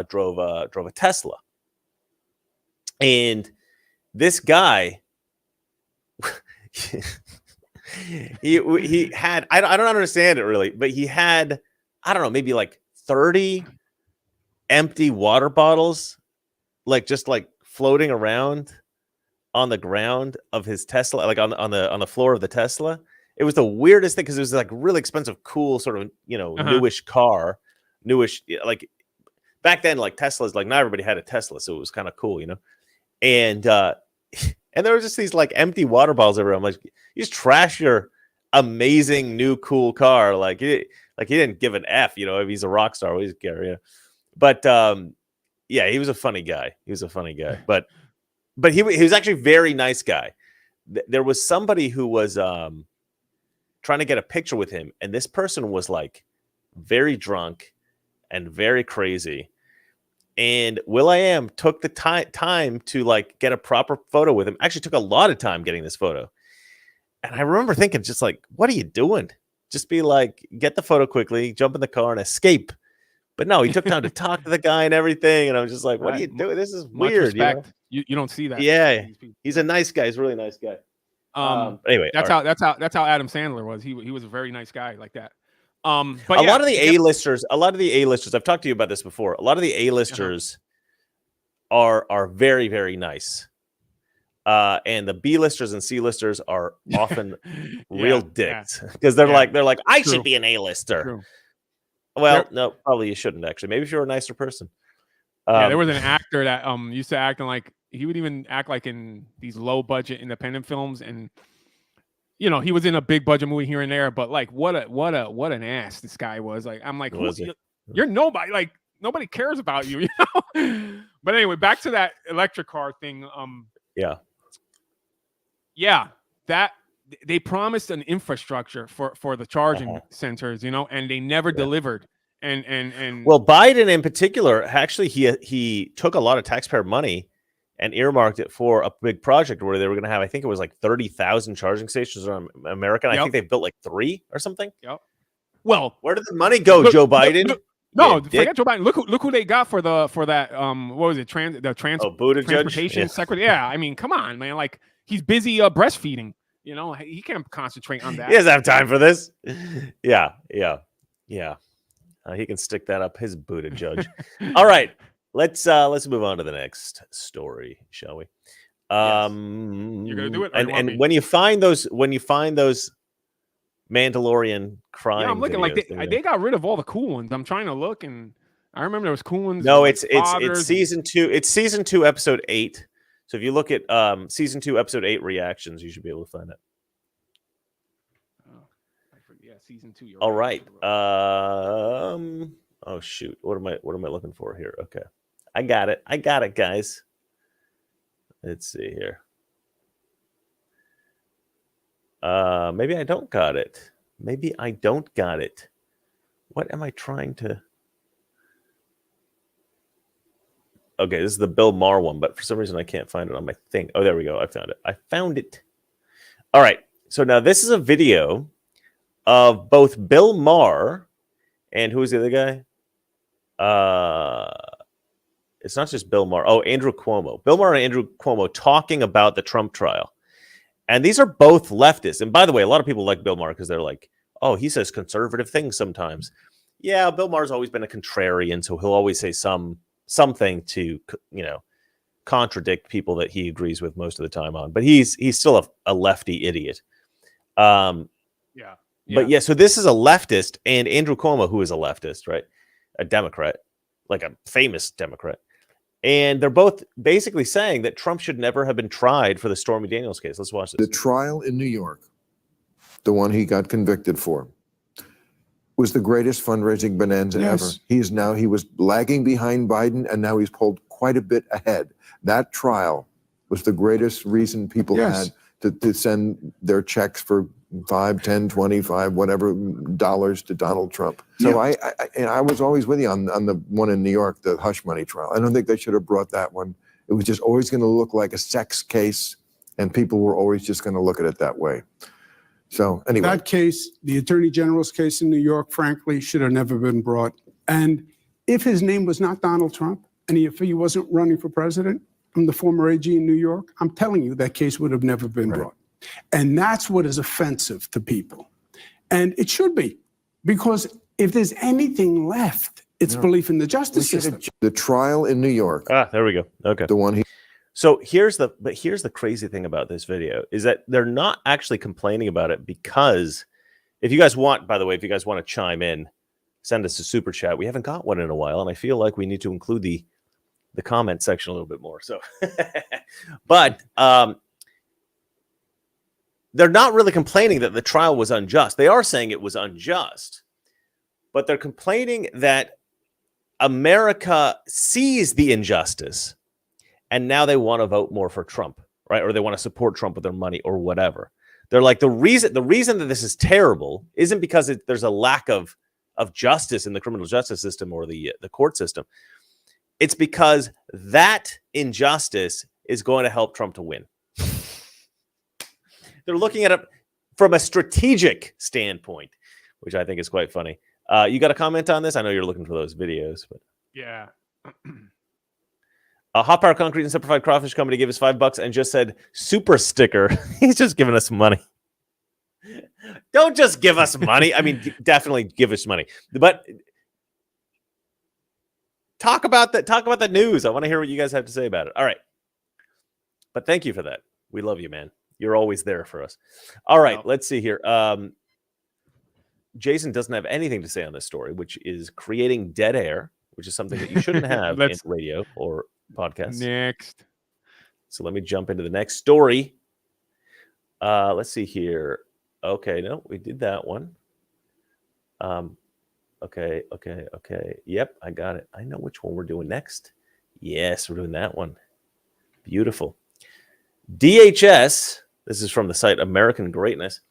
drove a Tesla, and this guy, he had I don't understand it really, but he had, I don't know, maybe like 30 empty water bottles, like just like floating around on the ground of his Tesla, like on the floor of the Tesla. It was the weirdest thing because it was like really expensive, cool, sort of, newish car, like back then, like Teslas, like not everybody had a Tesla, so it was kind of cool, and there were just these like empty water bottles everywhere. I'm like, you just trash your amazing new cool car, like he didn't give an F, if he's a rock star, he's Gary, but yeah, he was a funny guy. But he was actually a very nice guy. There was somebody who was trying to get a picture with him, and this person was like very drunk and very crazy, and Will.i.am took the time to like get a proper photo with him. Actually took a lot of time getting this photo, and I remember thinking, just like, what are you doing? Just be like, get the photo quickly, jump in the car and escape. But no, he took time to talk to the guy and everything, and I was just like, what are you doing? This is weird. You don't see that. Yeah, he's a nice guy. He's a really nice guy. Anyway, that's how Adam Sandler was. He was a very nice guy like that. But a lot of the A-listers, I've talked to you about this before. A lot of the A-listers are very, very nice. And the B-listers and C-listers are often real dicks because they're like, I should be an A-lister. True. Well, no, probably you shouldn't actually. Maybe if you're a nicer person. There was an actor that used to act like, he would even act like in these low budget independent films, and he was in a big budget movie here and there, but like what an ass this guy was. Like, I'm like, you're nobody, like nobody cares about you, But anyway, back to that electric car thing. That they promised an infrastructure for the charging centers, and they never delivered. And well, Biden in particular, actually, he took a lot of taxpayer money and earmarked it for a big project where they were going to have, I think it was like 30,000 charging stations around America. I think they built like 3 or something. Yep. Well, where did the money go, Joe Biden? Forget Joe Biden. Look who they got for that. What was it? Transportation secretary. Yeah, I mean, come on, man. Like, he's busy breastfeeding. He can't concentrate on that. He doesn't have time for this. Yeah. He can stick that up his Buttigieg. All right. Let's move on to the next story, shall we? Yes. You're gonna do it, and when you find those Mandalorian crime, I'm looking like they got rid of all the cool ones. I'm trying to look, and I remember there was cool ones. No, it's season 2. It's season 2, episode 8. So if you look at season 2, episode 8 reactions, you should be able to find it. Season 2. All right. Oh shoot. What am I looking for here? Okay. I got it, guys. Let's see here. Maybe I don't got it. What am I trying to? Okay, this is the Bill Maher one, but for some reason I can't find it on my thing. Oh, there we go. I found it. All right. So now this is a video of both Bill Maher and who is the other guy? It's not just Bill Maher. Oh, Andrew Cuomo. Bill Maher and Andrew Cuomo talking about the Trump trial. And these are both leftists. And by the way, a lot of people like Bill Maher because they're like, oh, he says conservative things sometimes. Yeah, Bill Maher's always been a contrarian, so he'll always say some something to, contradict people that he agrees with most of the time on. But he's still a lefty idiot. But yeah, so this is a leftist, and Andrew Cuomo, who is a leftist, right? A Democrat, like a famous Democrat. And they're both basically saying that Trump should never have been tried for the Stormy Daniels case. Let's watch this. The trial in New York, the one he got convicted for, was the greatest fundraising bonanza ever. He was lagging behind Biden, and now he's pulled quite a bit ahead. That trial was the greatest reason people had to send their checks for $5, $10, $25, whatever dollars to Donald Trump. So I was always with you on the one in New York, the hush money trial. I don't think they should have brought that one. It was just always going to look like a sex case, and people were always just going to look at it that way. So anyway, that case, the Attorney General's case in New York, frankly, should have never been brought. And if his name was not Donald Trump, and if he wasn't running for president, I'm the former AG in New York, I'm telling you that case would have never been brought. And that's what is offensive to people. And it should be, because if there's anything left, it's belief in the justice system. The trial in New York. There we go. Okay. The one So here's the crazy thing about this video is that they're not actually complaining about it, because if you guys want, by the way, if you guys want to chime in, send us a super chat. We haven't got one in a while, and I feel like we need to include the comment section a little bit more. So, but they're not really complaining that the trial was unjust. They are saying it was unjust, but they're complaining that America sees the injustice, and now they want to vote more for Trump, right? Or they want to support Trump with their money or whatever. They're like, the reason that this is terrible isn't because there's a lack of justice in the criminal justice system or the court system. It's because that injustice is going to help Trump to win. They're looking at it from a strategic standpoint, which I think is quite funny. You got a comment on this? I know you're looking for those videos, but yeah. Hot Power Concrete and Simplified Crawfish Company gave us $5 and just said super sticker. He's just giving us money. Don't just give us money. I mean, definitely give us money, but talk about that. Talk about the news. I want to hear what you guys have to say about it. All right, but thank you for that. We love you, man. You're always there for us. All right, let's see here. Jason doesn't have anything to say on this story, which is creating dead air, which is something that you shouldn't have in radio or podcast. Next. So let me jump into the next story. Let's see here. Okay, no, we did that one. Okay. Yep, I got it. I know which one we're doing next. Yes, we're doing that one. Beautiful. DHS, this is from the site American Greatness.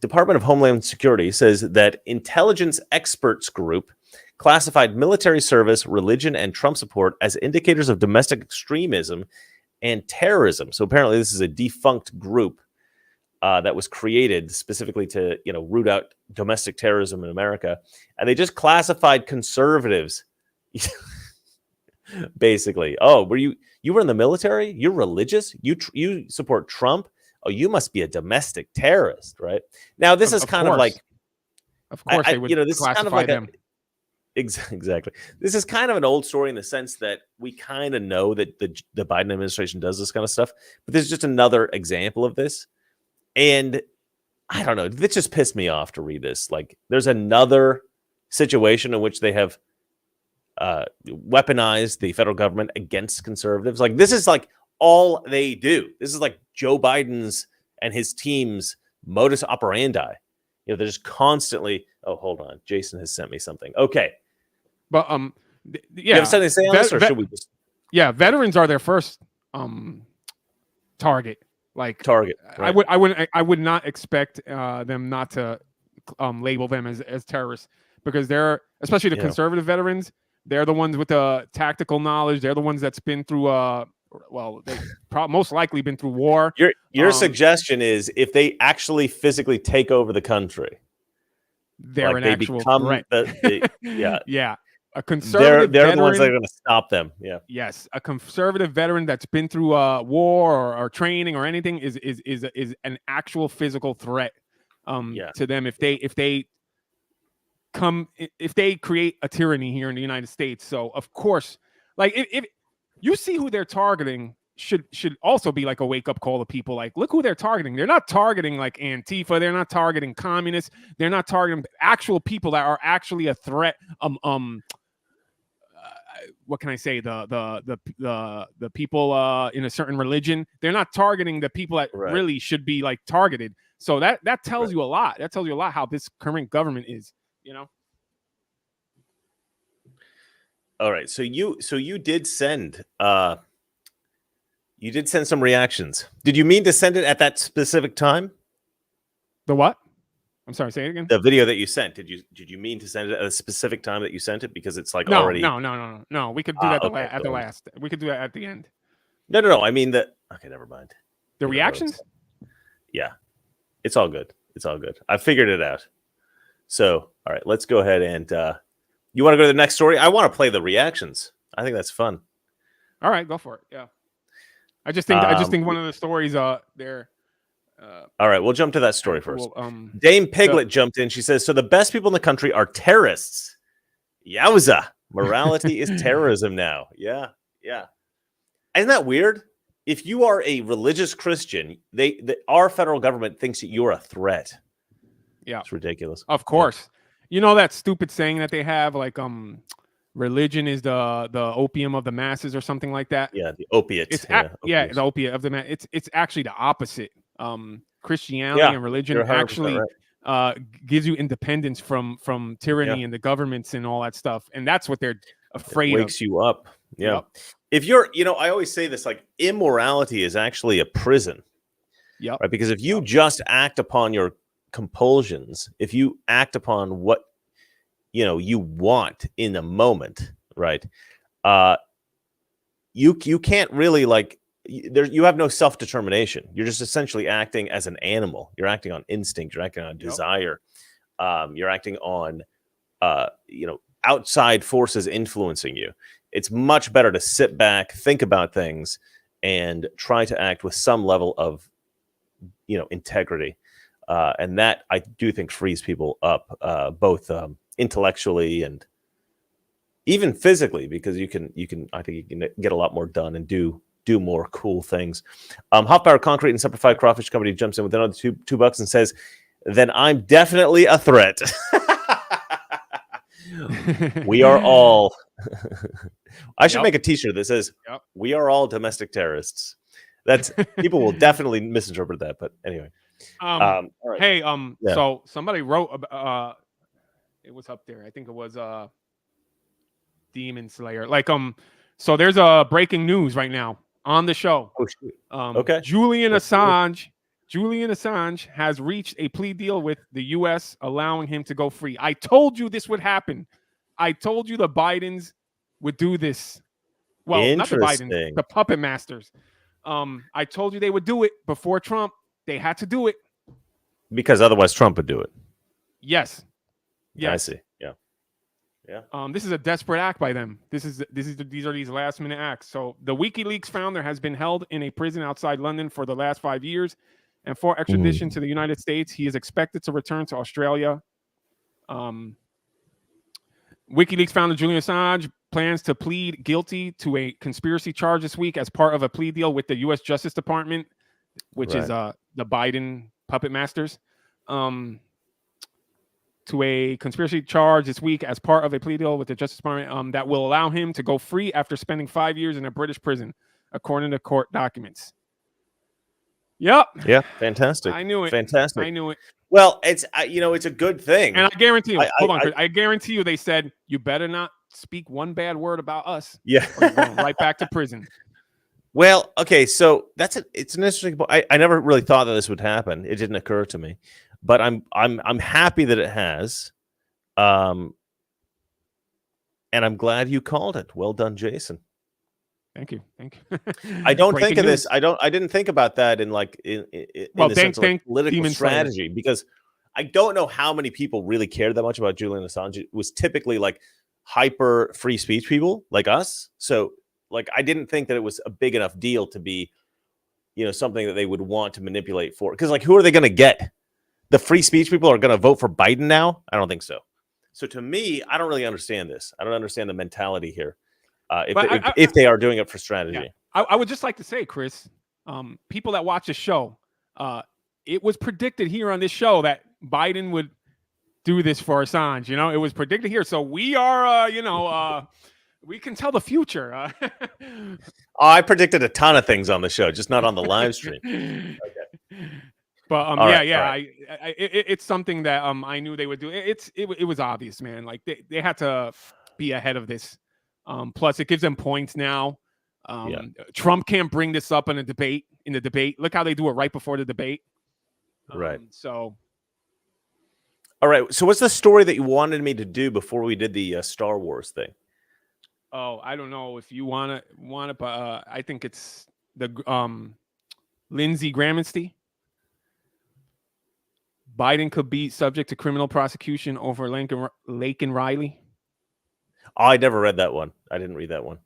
Department of Homeland Security says that intelligence experts group classified military service, religion, and Trump support as indicators of domestic extremism and terrorism. So apparently this is a defunct group that was created specifically to, root out domestic terrorism in America. And they just classified conservatives basically. Oh, you were in the military? You're religious? You support Trump? Oh, you must be a domestic terrorist, right? Now, this is kind of like, of course, they would this classify is kind of like them. Exactly. This is kind of an old story in the sense that we kind of know that the Biden administration does this kind of stuff, but this is just another example of this. And I don't know, this just pissed me off to read this. Like, there's another situation in which they have weaponized the federal government against conservatives. Like, this is like all they do. This is like Joe Biden's and his team's modus operandi. They're just constantly. Oh, hold on. Jason has sent me something. Okay. But yeah. You have something to say on this, or should we just? Yeah, veterans are their first target. Like target. Right. I would not expect them not to label them as terrorists, because they're, especially the conservative veterans, they're the ones with the tactical knowledge. They're the ones that's been through they've most likely been through war. Your suggestion is if they actually physically take over the country, they're an actual threat. Yeah. A conservative they're veteran, the ones that are going to stop them. Yeah. Yes, a conservative veteran that's been through war or training or anything is an actual physical threat to them if they create a tyranny here in the United States. So of course, like if you see who they're targeting, should also be like a wake up call to people. Like, look who they're targeting. They're not targeting like Antifa. They're not targeting communists. They're not targeting actual people that are actually a threat. What can I say? The people in a certain religion. They're not targeting the people that really should be like targeted. So that tells you a lot. That tells you a lot how this current government is. You know. All right. So you did send some reactions. Did you mean to send it at that specific time? The what? I'm sorry, say it again. The video that you sent. Did you mean to send it at a specific time that you sent it? Because it's like no, already. No. We could do that at the last. We could do that at the end. No. I mean that. Okay, never mind. The reactions? Yeah, it's all good. It's all good. I figured it out. So, all right, let's go ahead and. You want to go to the next story? I want to play the reactions. I think that's fun. All right, go for it. Yeah. I just think one of the stories there. All right, we'll jump to that story first. Dame Piglet jumped in. She says, so the best people in the country are terrorists. Yowza. Morality is terrorism now. Yeah. Isn't that weird? If you are a religious Christian, our federal government thinks that you're a threat. Yeah. It's ridiculous. Of course. You know that stupid saying that they have, like, religion is the opium of the masses or something like that? Yeah, the opiate. The opiate of the mass. It's actually the opposite. Christianity and religion actually gives you independence from tyranny and the governments and all that stuff, and that's what they're afraid of. Wakes you up. Yeah. Yep. If you're, I always say this, like, immorality is actually a prison. Yeah. Right. Because if you just act upon your compulsions, if you act upon what you want in the moment, right? You can't really, like, you have no self-determination. You're just essentially acting as an animal. You're acting on instinct. You're acting on desire. You're acting on outside forces influencing you. It's much better to sit back, think about things, and try to act with some level of integrity. And that, I do think, frees people up, both intellectually and even physically, because I think you can get a lot more done and do more cool things. Hot Power Concrete and Simplified Crawfish Company jumps in with another $2 and says, then I'm definitely a threat. We are all. I should make a t-shirt that says, we are all domestic terrorists. That's people will definitely misinterpret that, but anyway. All right. Hey, so somebody wrote about it was up there. I think it was Demon Slayer. Like, so there's a breaking news right now on the show. Oh shoot. Okay. Julian Assange has reached a plea deal with the US, allowing him to go free. I told you this would happen. I told you the Bidens would do this. Well, not the Bidens, the puppet masters. I told you they would do it before Trump. They had to do it because otherwise Trump would do it. Yes. I see. Yeah. This is a desperate act by them. These are these last minute acts. So the WikiLeaks founder has been held in a prison outside London for the last 5 years, and for extradition to the United States, he is expected to return to Australia. WikiLeaks founder Julian Assange plans to plead guilty to a conspiracy charge this week as part of a plea deal with the U.S. Justice Department, which is the Biden puppet masters. To a conspiracy charge this week as part of a plea deal with the Justice Department that will allow him to go free after spending 5 years in a British prison, according to court documents. Yep. Yeah. Fantastic. I knew it. Fantastic. I knew it. Well, it's it's a good thing. And I guarantee you, hold on, Chris, I guarantee you, they said you better not speak one bad word about us. Yeah. Or you're going right back to prison. Well, okay, so it's an interesting point. I never really thought that this would happen. It didn't occur to me. But I'm happy that it has, and I'm glad you called it. Well done, Jason. Thank you. I don't think of this. I didn't think about that in the sense of political strategy, because I don't know how many people really cared that much about Julian Assange. It was typically like hyper free speech people like us. So like I didn't think that it was a big enough deal to be, something that they would want to manipulate for. Because like, who are they going to get? The free speech people are going to vote for Biden now? I don't think so. So to me, I don't really understand this. I don't understand the mentality here. If they are doing it for strategy. Yeah. I would just like to say, Chris, people that watch the show, it was predicted here on this show that Biden would do this for Assange. You know, it was predicted here. So we are, we can tell the future. I predicted a ton of things on the show, just not on the live stream. Okay. But it's something that I knew they would do. It was obvious, man. Like they had to be ahead of this. Plus, it gives them points now. Trump can't bring this up in the debate. Look how they do it right before the debate. Right. So. All right. So what's the story that you wanted me to do before we did the Star Wars thing? Oh, I don't know if you want it, but I think it's the Lindsey Grahamsty. Biden could be subject to criminal prosecution over Lake and Riley. Oh, I never read that one. I didn't read that one.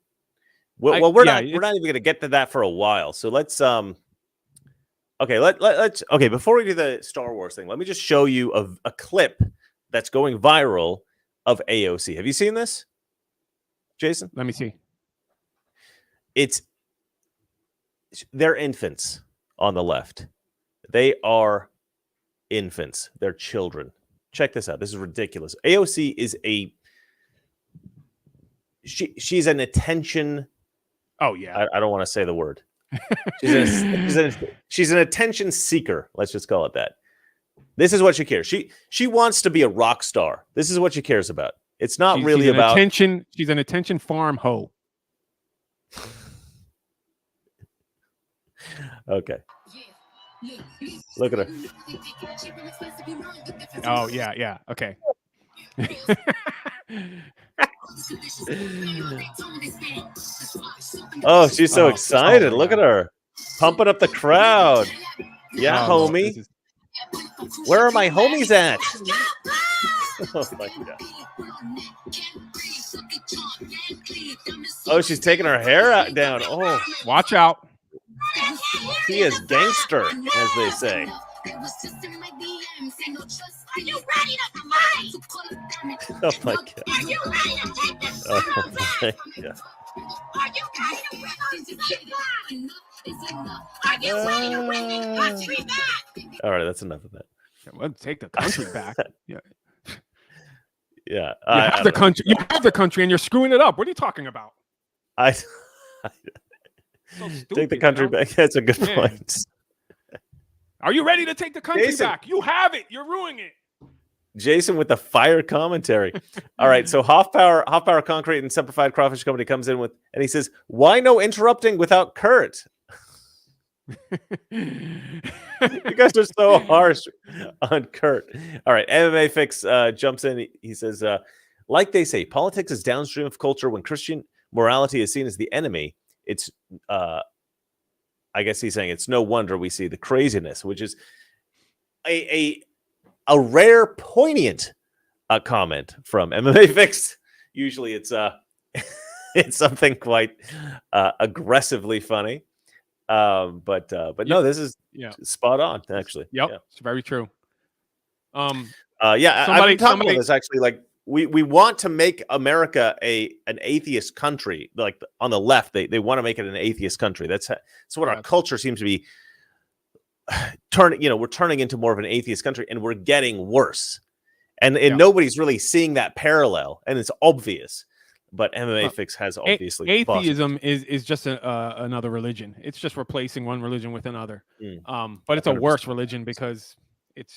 Well, we're not even going to get to that for a while. So let's okay, let's before we do the Star Wars thing, let me just show you a clip that's going viral of AOC. Have you seen this, Jason? Let me see. They're infants on the left. They are infants. They're children. Check this out. This is ridiculous. AOC is she's an attention. Oh yeah. I don't want to say the word. She's an attention seeker. Let's just call it that. This is what she cares. She wants to be a rock star. This is what she cares about. It's not really about attention. She's an attention farm hoe. Okay. Look at her. Oh yeah. Okay. Oh, she's so excited. Look at her. Pumping up the crowd. Yeah, homie. Where are my homies at? Oh my God. Oh, she's taking her hair down. Oh, watch out. He is gangster, as they say. Oh my God. Oh my God. All right, that's enough of that. Well, take the country back. Yeah. Yeah. You have the country. You have the country, and you're screwing it up. What are you talking about? So stupid, take the country back. That's a good point. Are you ready to take the country back? You have it. You're ruining it. Jason with the fire commentary. All right, so Hoff Power Concrete and Simplified Crawfish Company comes in with, and he says, "Why no interrupting without Kurt?" You guys are so harsh on Kurt. All right, MMA Fix jumps in. He says, like they say, politics is downstream of culture. When Christian morality is seen as the enemy, it's I guess he's saying it's no wonder we see the craziness, which is a rare, poignant comment from MMA Fix. Usually it's it's something quite aggressively funny. But no, this is spot on, actually. Yep, it's very true. I've been talking about this actually. Like we want to make America an atheist country. Like on the left, they want to make it an atheist country. That's what our culture seems to be turning. We're turning into more of an atheist country, and we're getting worse. And nobody's really seeing that parallel, and it's obvious. But MMA Fix has obviously atheism is just another religion. It's just replacing one religion with another. But it's 100%. A worse religion because it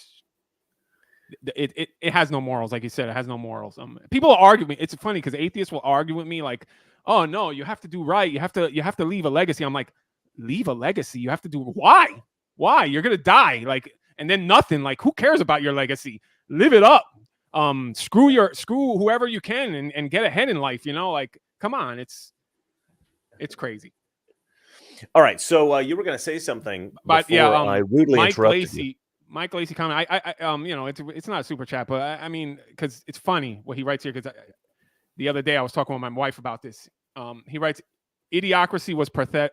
has no morals. Like you said, it has no morals. People argue with me. It's funny because atheists will argue with me like, "Oh no, you have to do right. You have to leave a legacy." I'm like, "Leave a legacy? You have to do why? Why? You're gonna die. Like, and then nothing. Like, who cares about your legacy? Live it up. Screw whoever you can and get ahead in life. Like, come on, it's crazy." All right, so you were going to say something, but I rudely interrupted you. Mike Lacey comment. It's not a super chat, but I mean, because it's funny what he writes here. Because the other day I was talking with my wife about this. He writes, "Idiocracy was prophetic."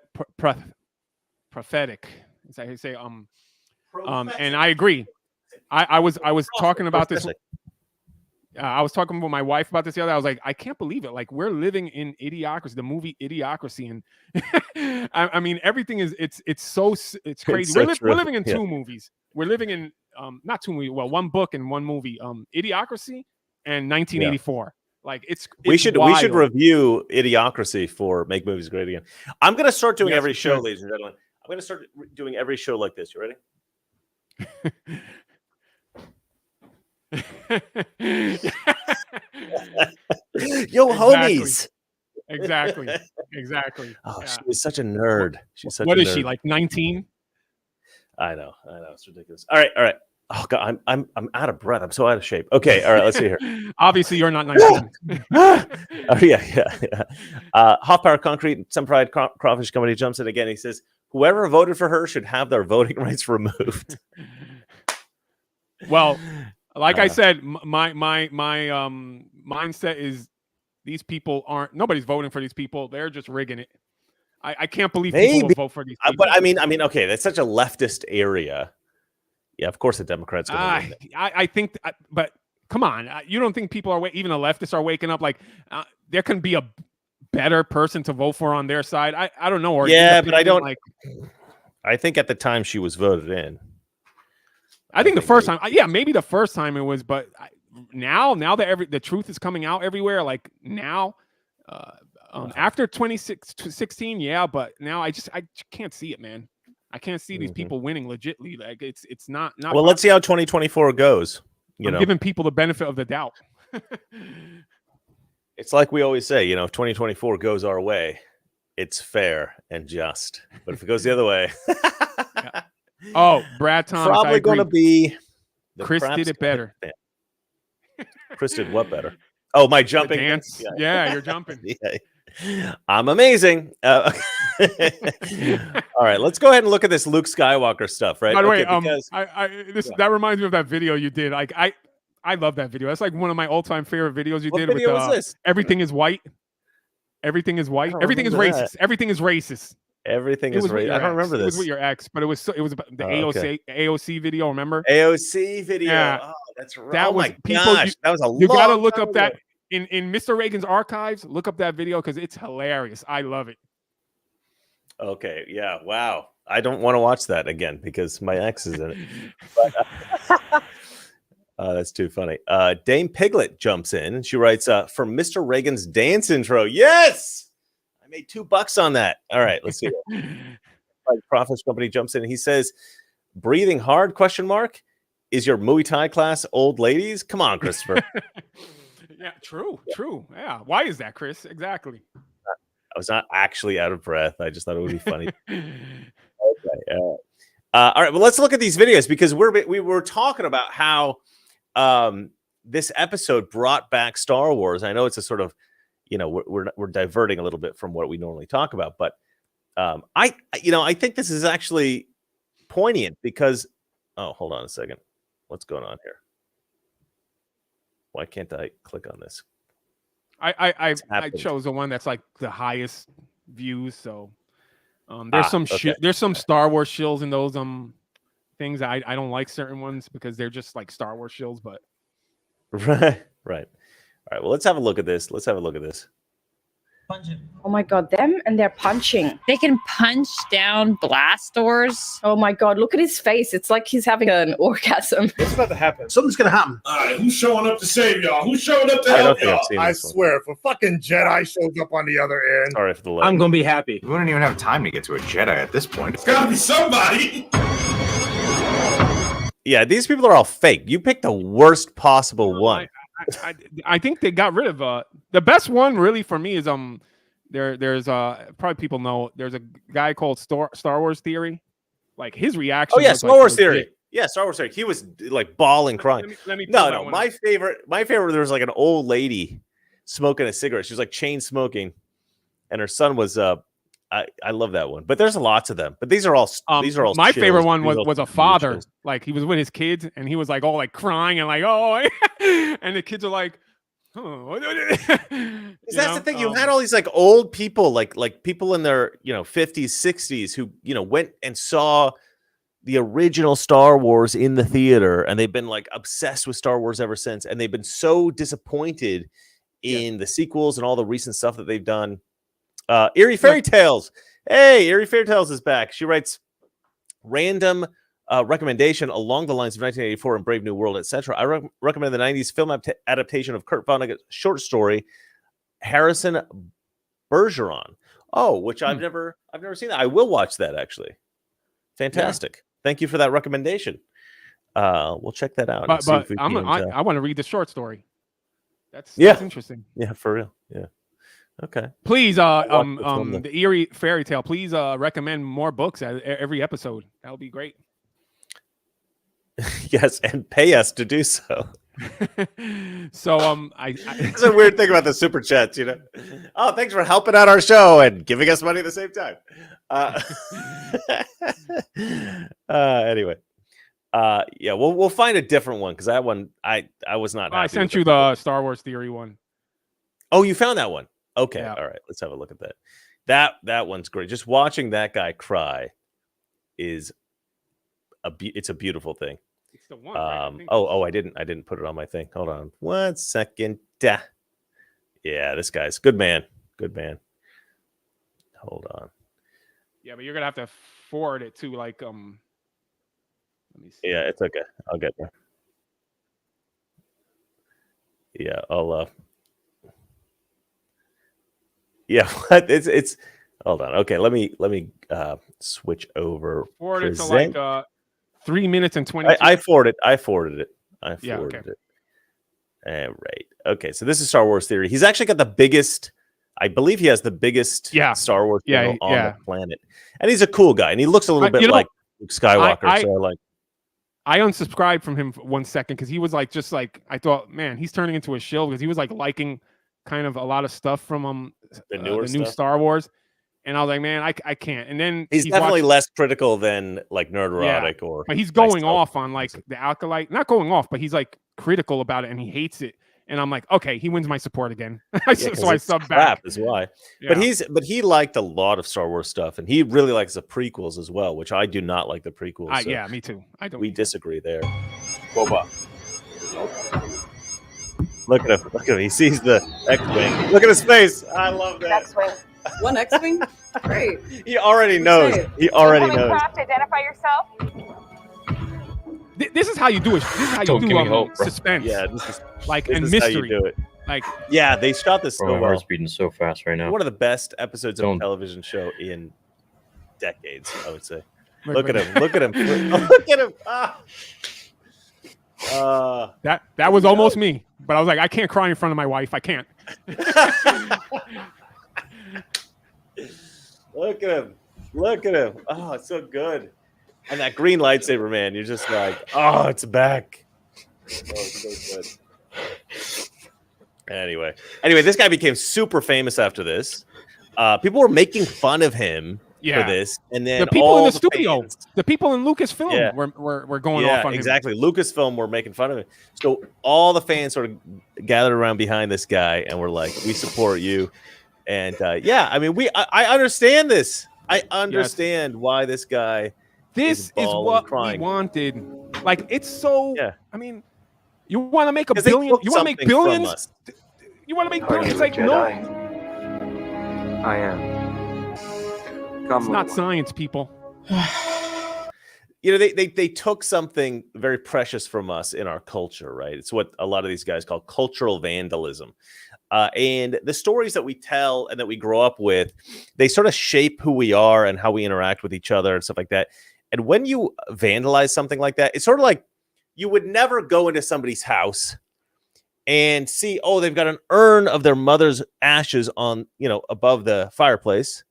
Is that how you say? And I agree. I was talking about this. I was talking with my wife about this the other day. I was like, I can't believe it. Like, we're living in Idiocracy, the movie Idiocracy, and I mean, everything is it's crazy. so We're living in two movies. We're living in not two movies. Well, one book and one movie. Idiocracy and 1984. Like we should review Idiocracy for Make Movies Great Again. I'm going to start doing every show, ladies and gentlemen. I'm going to start doing every show like this. You ready? Yo, homies. Exactly. Oh, she is such a nerd. She's such what a is nerd. she, like 19? I know. It's ridiculous. All right. Oh God, I'm out of breath. I'm so out of shape. Okay, all right. Let's see here. Obviously, you're not 19. Oh yeah. Hot Power Concrete, Some Pride Crawfish Company jumps in again. He says, "Whoever voted for her should have their voting rights removed." Well, like I said, my mindset is these people nobody's voting for these people. They're just rigging it. I can't believe people will vote for these people. But I mean, okay, that's such a leftist area. Yeah, of course the Democrats going to win. I think, but come on, you don't think people are even the leftists are waking up? Like, there can be a better person to vote for on their side. I don't know. Or yeah, but I don't like. I think at the time she was voted in. I think the first time, maybe the first time it was, but now that the truth is coming out everywhere, like now, after 2016, yeah, but now I can't see it, man. I can't see these people winning legitly. Like it's not. Well, let's see how 2024 goes. I'm giving people the benefit of the doubt. It's like we always say, if 2024 goes our way, it's fair and just. But if it goes the other way, yeah. Oh, Brad Thomas, probably going to be. Chris did it better. Chris did what better? Oh, my jumping dance. Yeah, you're jumping. Yeah. I'm amazing. All right, let's go ahead and look at this Luke Skywalker stuff, right? By the way, that reminds me of that video you did. Like I love that video. That's like one of my all-time favorite videos you did. Video was this? Everything is white. Everything is white. Everything is racist. That. Everything is racist. Everything is racist. I don't remember this. It was with your ex, but it was about the AOC video. Remember? AOC video. Yeah. Oh, that's right. That was gosh, that was a. You got to look up that. In Mr. Reagan's archives, look up that video because it's hilarious. I love it. Okay, yeah, wow. I don't want to watch that again because my ex is in it. But, that's too funny. Dame Piglet jumps in and she writes, "For Mr. Reagan's dance intro, yes, I made $2 on that." All right, let's see. Crawfish Company jumps in and he says, "Breathing hard? ? Is your Muay Thai class old ladies? Come on, Christopher." Yeah, true. Yeah. Why is that, Chris? Exactly. I was not actually out of breath. I just thought it would be funny. Okay. All right. Well, let's look at these videos because we were talking about how this episode brought back Star Wars. I know it's a sort of, we're diverting a little bit from what we normally talk about, but I think this is actually poignant because. Oh, hold on a second. What's going on here? Why can't I click on this? I chose the one that's like the highest views. So there's there's some Star Wars shills in those things. I don't like certain ones because they're just like Star Wars shills. But right. All right. Well, let's have a look at this. Oh my God, them and they're punching. They can punch down blast doors. Oh my God, look at his face. It's like he's having an orgasm. What's about to happen? Something's gonna happen. All right, who's showing up to save y'all? Who's showing up to help y'all? I swear, if a fucking Jedi shows up on the other end, sorry for the I'm gonna be happy. We don't even have time to get to a Jedi at this point. It's gotta be somebody. Yeah, these people are all fake. You picked the worst possible one. I think they got rid of the best one really for me is there's probably people know there's a guy called Star Wars Theory, like his reaction. Oh yeah, Star Wars Theory. Yeah, Star Wars Theory. He was like bawling, crying. Let me no. My favorite. There was like an old lady smoking a cigarette. She was like chain smoking, and her son was I love that one, but there's lots of them. But these are all my favorite one was a father, like he was with his kids and he was like all like crying and like and the kids are like, oh. That's the thing. You had all these like old people, like people in their 50s, 60s who went and saw the original Star Wars in the theater, and they've been like obsessed with Star Wars ever since. And they've been so disappointed in the sequels and all the recent stuff that they've done. Eerie Fairy Tales. Hey, Eerie Fairy Tales is back. She writes random recommendation along the lines of 1984 and Brave New World, etc. I recommend the 90s film adaptation of Kurt Vonnegut's short story, Harrison Bergeron. Oh, which I've never seen that. I will watch that actually. Fantastic. Thank you for that recommendation. We'll check that out. But I want to read the short story. That's interesting. Yeah, for real. Yeah. Okay. Please, the Eerie Fairy Tale. Please, recommend more books at every episode. That would be great. Yes, and pay us to do so. So, it's a weird thing about the super chats, you know. Oh, thanks for helping out our show and giving us money at the same time. Anyway, yeah, we'll find a different one because that one I was not. I sent you the Star Wars theory one. Oh, you found that one? Okay, yeah. All right. Let's have a look at that. That one's great. Just watching that guy cry is it's a beautiful thing. It's the one. Right? I didn't put it on my thing. Hold on 1 second. Yeah, this guy's good man. Good man. Hold on. Yeah, but you're gonna have to forward it to like Let me see. Yeah, it's okay. I'll get there. Yeah, I'll yeah, what? It's hold on. Okay, let me switch over. Forward it to like 3 minutes and 20. I forwarded it. It. All right. Okay, so this is Star Wars Theory. He's actually got the biggest. I believe he has the biggest Star Wars channel on the planet, and he's a cool guy, and he looks a little bit like Luke Skywalker. I unsubscribed from him for 1 second because he was like, just like I thought, man, he's turning into a shill because he was like liking kind of a lot of stuff from the new Star Wars, and I was like, man, I can't. And then he's definitely less critical than like Nerderotic but he's going off on like the Acolyte, not going off, but he's like critical about it and he hates it. And I'm like, okay, he wins my support again. So I sub back. Is why. Yeah. But he liked a lot of Star Wars stuff, and he really likes the prequels as well, which I do not like the prequels. So yeah, me too. We disagree there. Boba. Look at him. He sees the X-Wing. Look at his face. I love that. X-Wing. One X-Wing? Great. He already knows. He already knows. To identify yourself. This is how you do it. This is how you do suspense. Yeah, this is mystery. How you do it. Like, yeah, they shot this so my well. heart's beating so fast right now. One of the best episodes of a television show in decades, I would say. Look at him. Look at him. Look at him. That was almost me, but I was like, I can't cry in front of my wife. I can't. Look at him. Look at him. Oh, it's so good. And that green lightsaber, man, you're just like, oh, it's back. Oh, it's so good. Anyway, this guy became super famous after this. People were making fun of him for this, and then the people in the studio, the people in Lucasfilm were going off on him. Exactly. Lucasfilm were making fun of him. So all the fans sort of gathered around behind this guy, and were like, "We support you." And I mean, I understand this. I understand why this guy. This is what we wanted. Like, it's so. Yeah. I mean, you want to make $1 billion? You want to make billions? You want to make billions? It's like no. I am. It's not science, people. You know, they took something very precious from us in our culture, right? It's what a lot of these guys call cultural vandalism. And the stories that we tell and that we grow up with, they sort of shape who we are and how we interact with each other and stuff like that. And when you vandalize something like that, it's sort of like you would never go into somebody's house and see, oh, they've got an urn of their mother's ashes on, above the fireplace.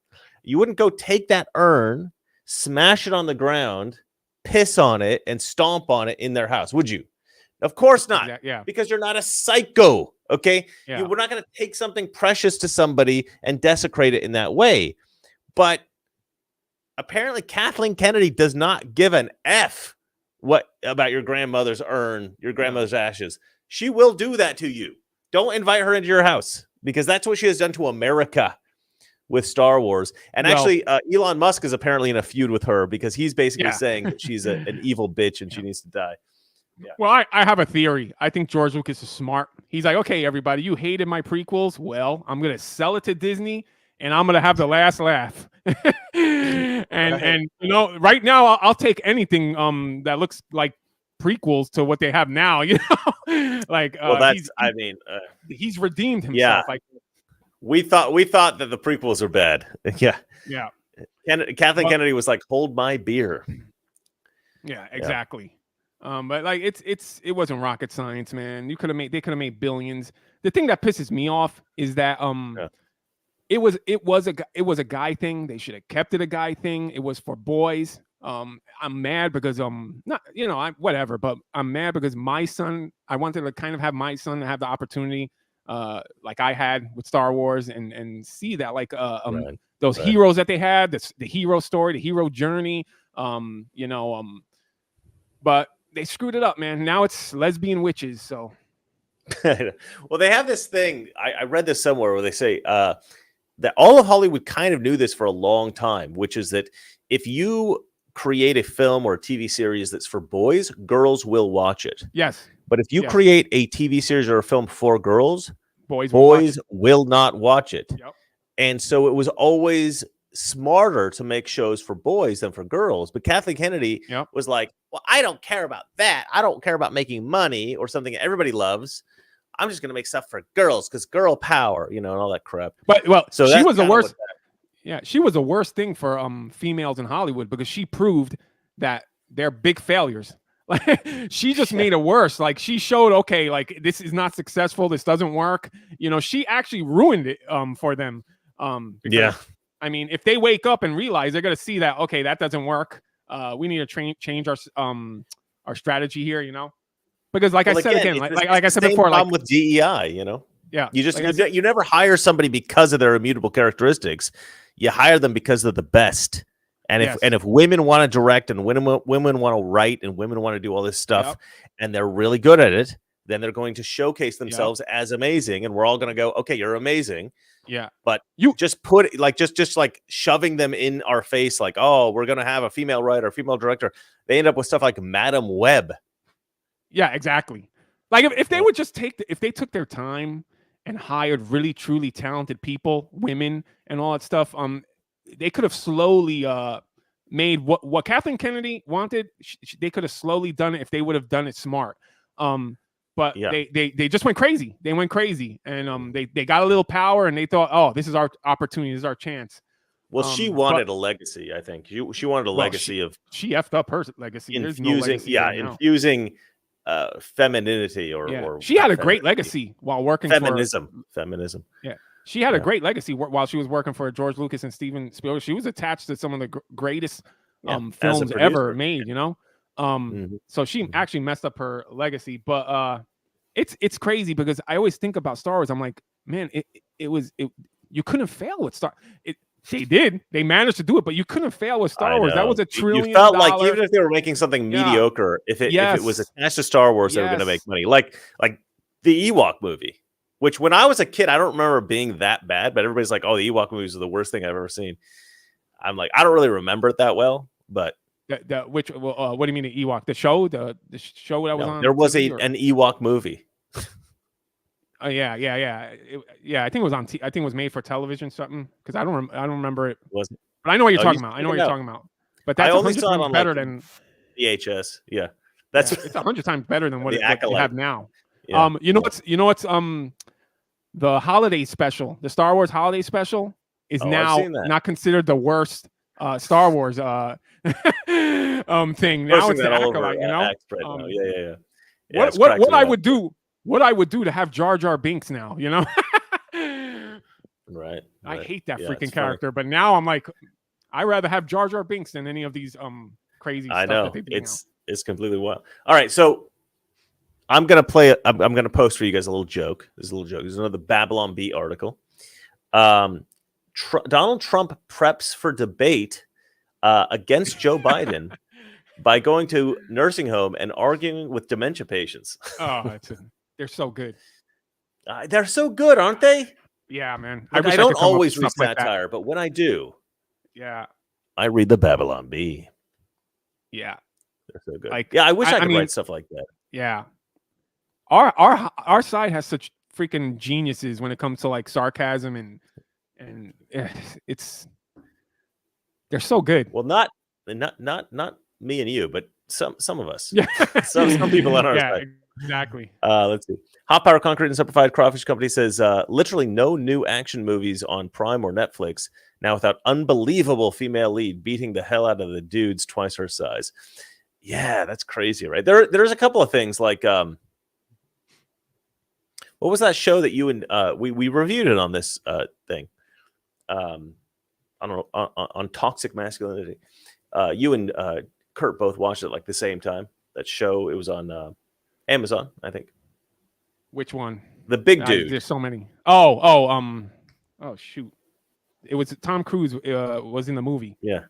You wouldn't go take that urn, smash it on the ground, piss on it, and stomp on it in their house, would you? Of course not. Yeah. Because you're not a psycho, okay? Yeah. We're not going to take something precious to somebody and desecrate it in that way. But apparently Kathleen Kennedy does not give an F about your grandmother's urn, your grandmother's ashes. She will do that to you. Don't invite her into your house because that's what she has done to America. with Star Wars. And Well- actually, Elon Musk is apparently in a feud with her because he's basically Yeah. saying that she's an evil bitch and she needs to die. Well, I have a theory. I think George Lucas is smart. He's like, okay, everybody, you hated my prequels. Well, I'm gonna sell it to Disney, and I'm gonna have the last laugh. and you know, right now, I'll take anything that looks like prequels to what they have now. You know, like Well, that's he's redeemed himself. Yeah. We thought that the prequels are bad. Yeah. Yeah. Kathleen Kennedy was like, "Hold my beer." Yeah, exactly. But like it wasn't rocket science, man. They could have made billions. The thing that pisses me off is that it was a guy thing. They should have kept it a guy thing. It was for boys. I'm mad because not, you know, whatever, but I'm mad because my son, I wanted to kind of have my son have the opportunity like I had with Star Wars and see that like those heroes that they had, the hero story, the hero journey, you know, but they screwed it up, man. Now it's lesbian witches. So, well, they have this thing. I read this somewhere where they say that all of Hollywood kind of knew this for a long time, which is that if you create a film or a TV series that's for boys, girls will watch it. Yes. But if you create a TV series or a film for girls, boys will not watch it. Yep. And so it was always smarter to make shows for boys than for girls. But Kathleen Kennedy was like, well, I don't care about that. I don't care about making money or something everybody loves. I'm just going to make stuff for girls because girl power, you know, and all that crap. But so she was the worst. Yeah, she was the worst thing for females in Hollywood because she proved that they're big failures. Like she just made it worse. Like she showed, okay, like this is not successful. This doesn't work. You know, she actually ruined it for them. Because, I mean, if they wake up and realize they're going to see that, okay, that doesn't work. We need to change our strategy here, you know, because like I said again, like I said before, like with DEI, you know, you just like you never hire somebody because of their immutable characteristics. You hire them because they're the best. And if women want to direct and women want to write and women want to do all this stuff and they're really good at it, then they're going to showcase themselves as amazing. And we're all going to go, okay, you're amazing. Yeah. But you just put like just like shoving them in our face, like, oh, we're going to have a female writer, female director. They end up with stuff like Madam Web. Yeah, exactly. Like if they would just if they took their time and hired really truly talented people, women and all that stuff, they could have slowly made what Kathleen Kennedy wanted. They could have slowly done it if they would have done it smart. But they just went crazy. They went crazy, and they got a little power, and they thought, oh, this is our opportunity, this is our chance. Well, she wanted a legacy. I think she wanted a legacy of. She effed up her legacy. Infusing femininity or she had a great legacy while working feminism. Yeah. She had a great legacy while she was working for George Lucas and Steven Spielberg. She was attached to some of the greatest films ever made, you know? So she actually messed up her legacy. But it's crazy because I always think about Star Wars. I'm like, man, you couldn't fail with Star. They managed to do it, but you couldn't fail with Star Wars. That was $1 trillion. You felt like even if they were making something mediocre, if it was attached to Star Wars, they were going to make money. Like the Ewok movie. Which when I was a kid, I don't remember being that bad, but everybody's like, oh, the Ewok movies are the worst thing I've ever seen. I'm like, I don't really remember it that well, but what do you mean the Ewok? The show? The show that was on? There was an Ewok movie. Oh yeah. I think it was on. I think it was made for television, something. Because I don't remember it. Wasn't. But I know what you're talking about. I know what you're talking about. But that's 100 times better than VHS. Yeah, it's 100 times better than what you have now. Yeah. You know what's the holiday special, the Star Wars holiday special is now not considered the worst Star Wars thing. Now it's the Acolyte, you know? What I would do to have Jar Jar Binks now, you know? Right. I hate that freaking character, but now I'm like, I'd rather have Jar Jar Binks than any of these crazy stuff that they do it's completely wild. All right, so I'm gonna post for you guys a little joke. This is another Babylon Bee article. Donald Trump preps for debate against Joe Biden by going to nursing home and arguing with dementia patients. Oh, they're so good. They're so good, aren't they? Yeah, man. I wish don't could come up with always read stuff like that. satire, but when I do, Yeah. I read the Babylon Bee. Yeah. They're so good. Like, yeah, I wish I could mean, write stuff like that. Yeah. Our side has such freaking geniuses when it comes to like sarcasm and it's they're so good. Well, not me and you, but some of us. Yeah. some people on our side. Exactly. Let's see. Hot Power Concrete and Simplified Crawfish Company says literally no new action movies on Prime or Netflix now without unbelievable female lead beating the hell out of the dudes twice her size. Yeah, that's crazy, right? There's a couple of things like what was that show that you and we reviewed it on this thing? I don't know, on Toxic Masculinity. You and Kurt both watched it like the same time. That show, it was on Amazon, I think. Which one? The big dude. There's so many. Oh shoot! It was Tom Cruise was in the movie. Yeah.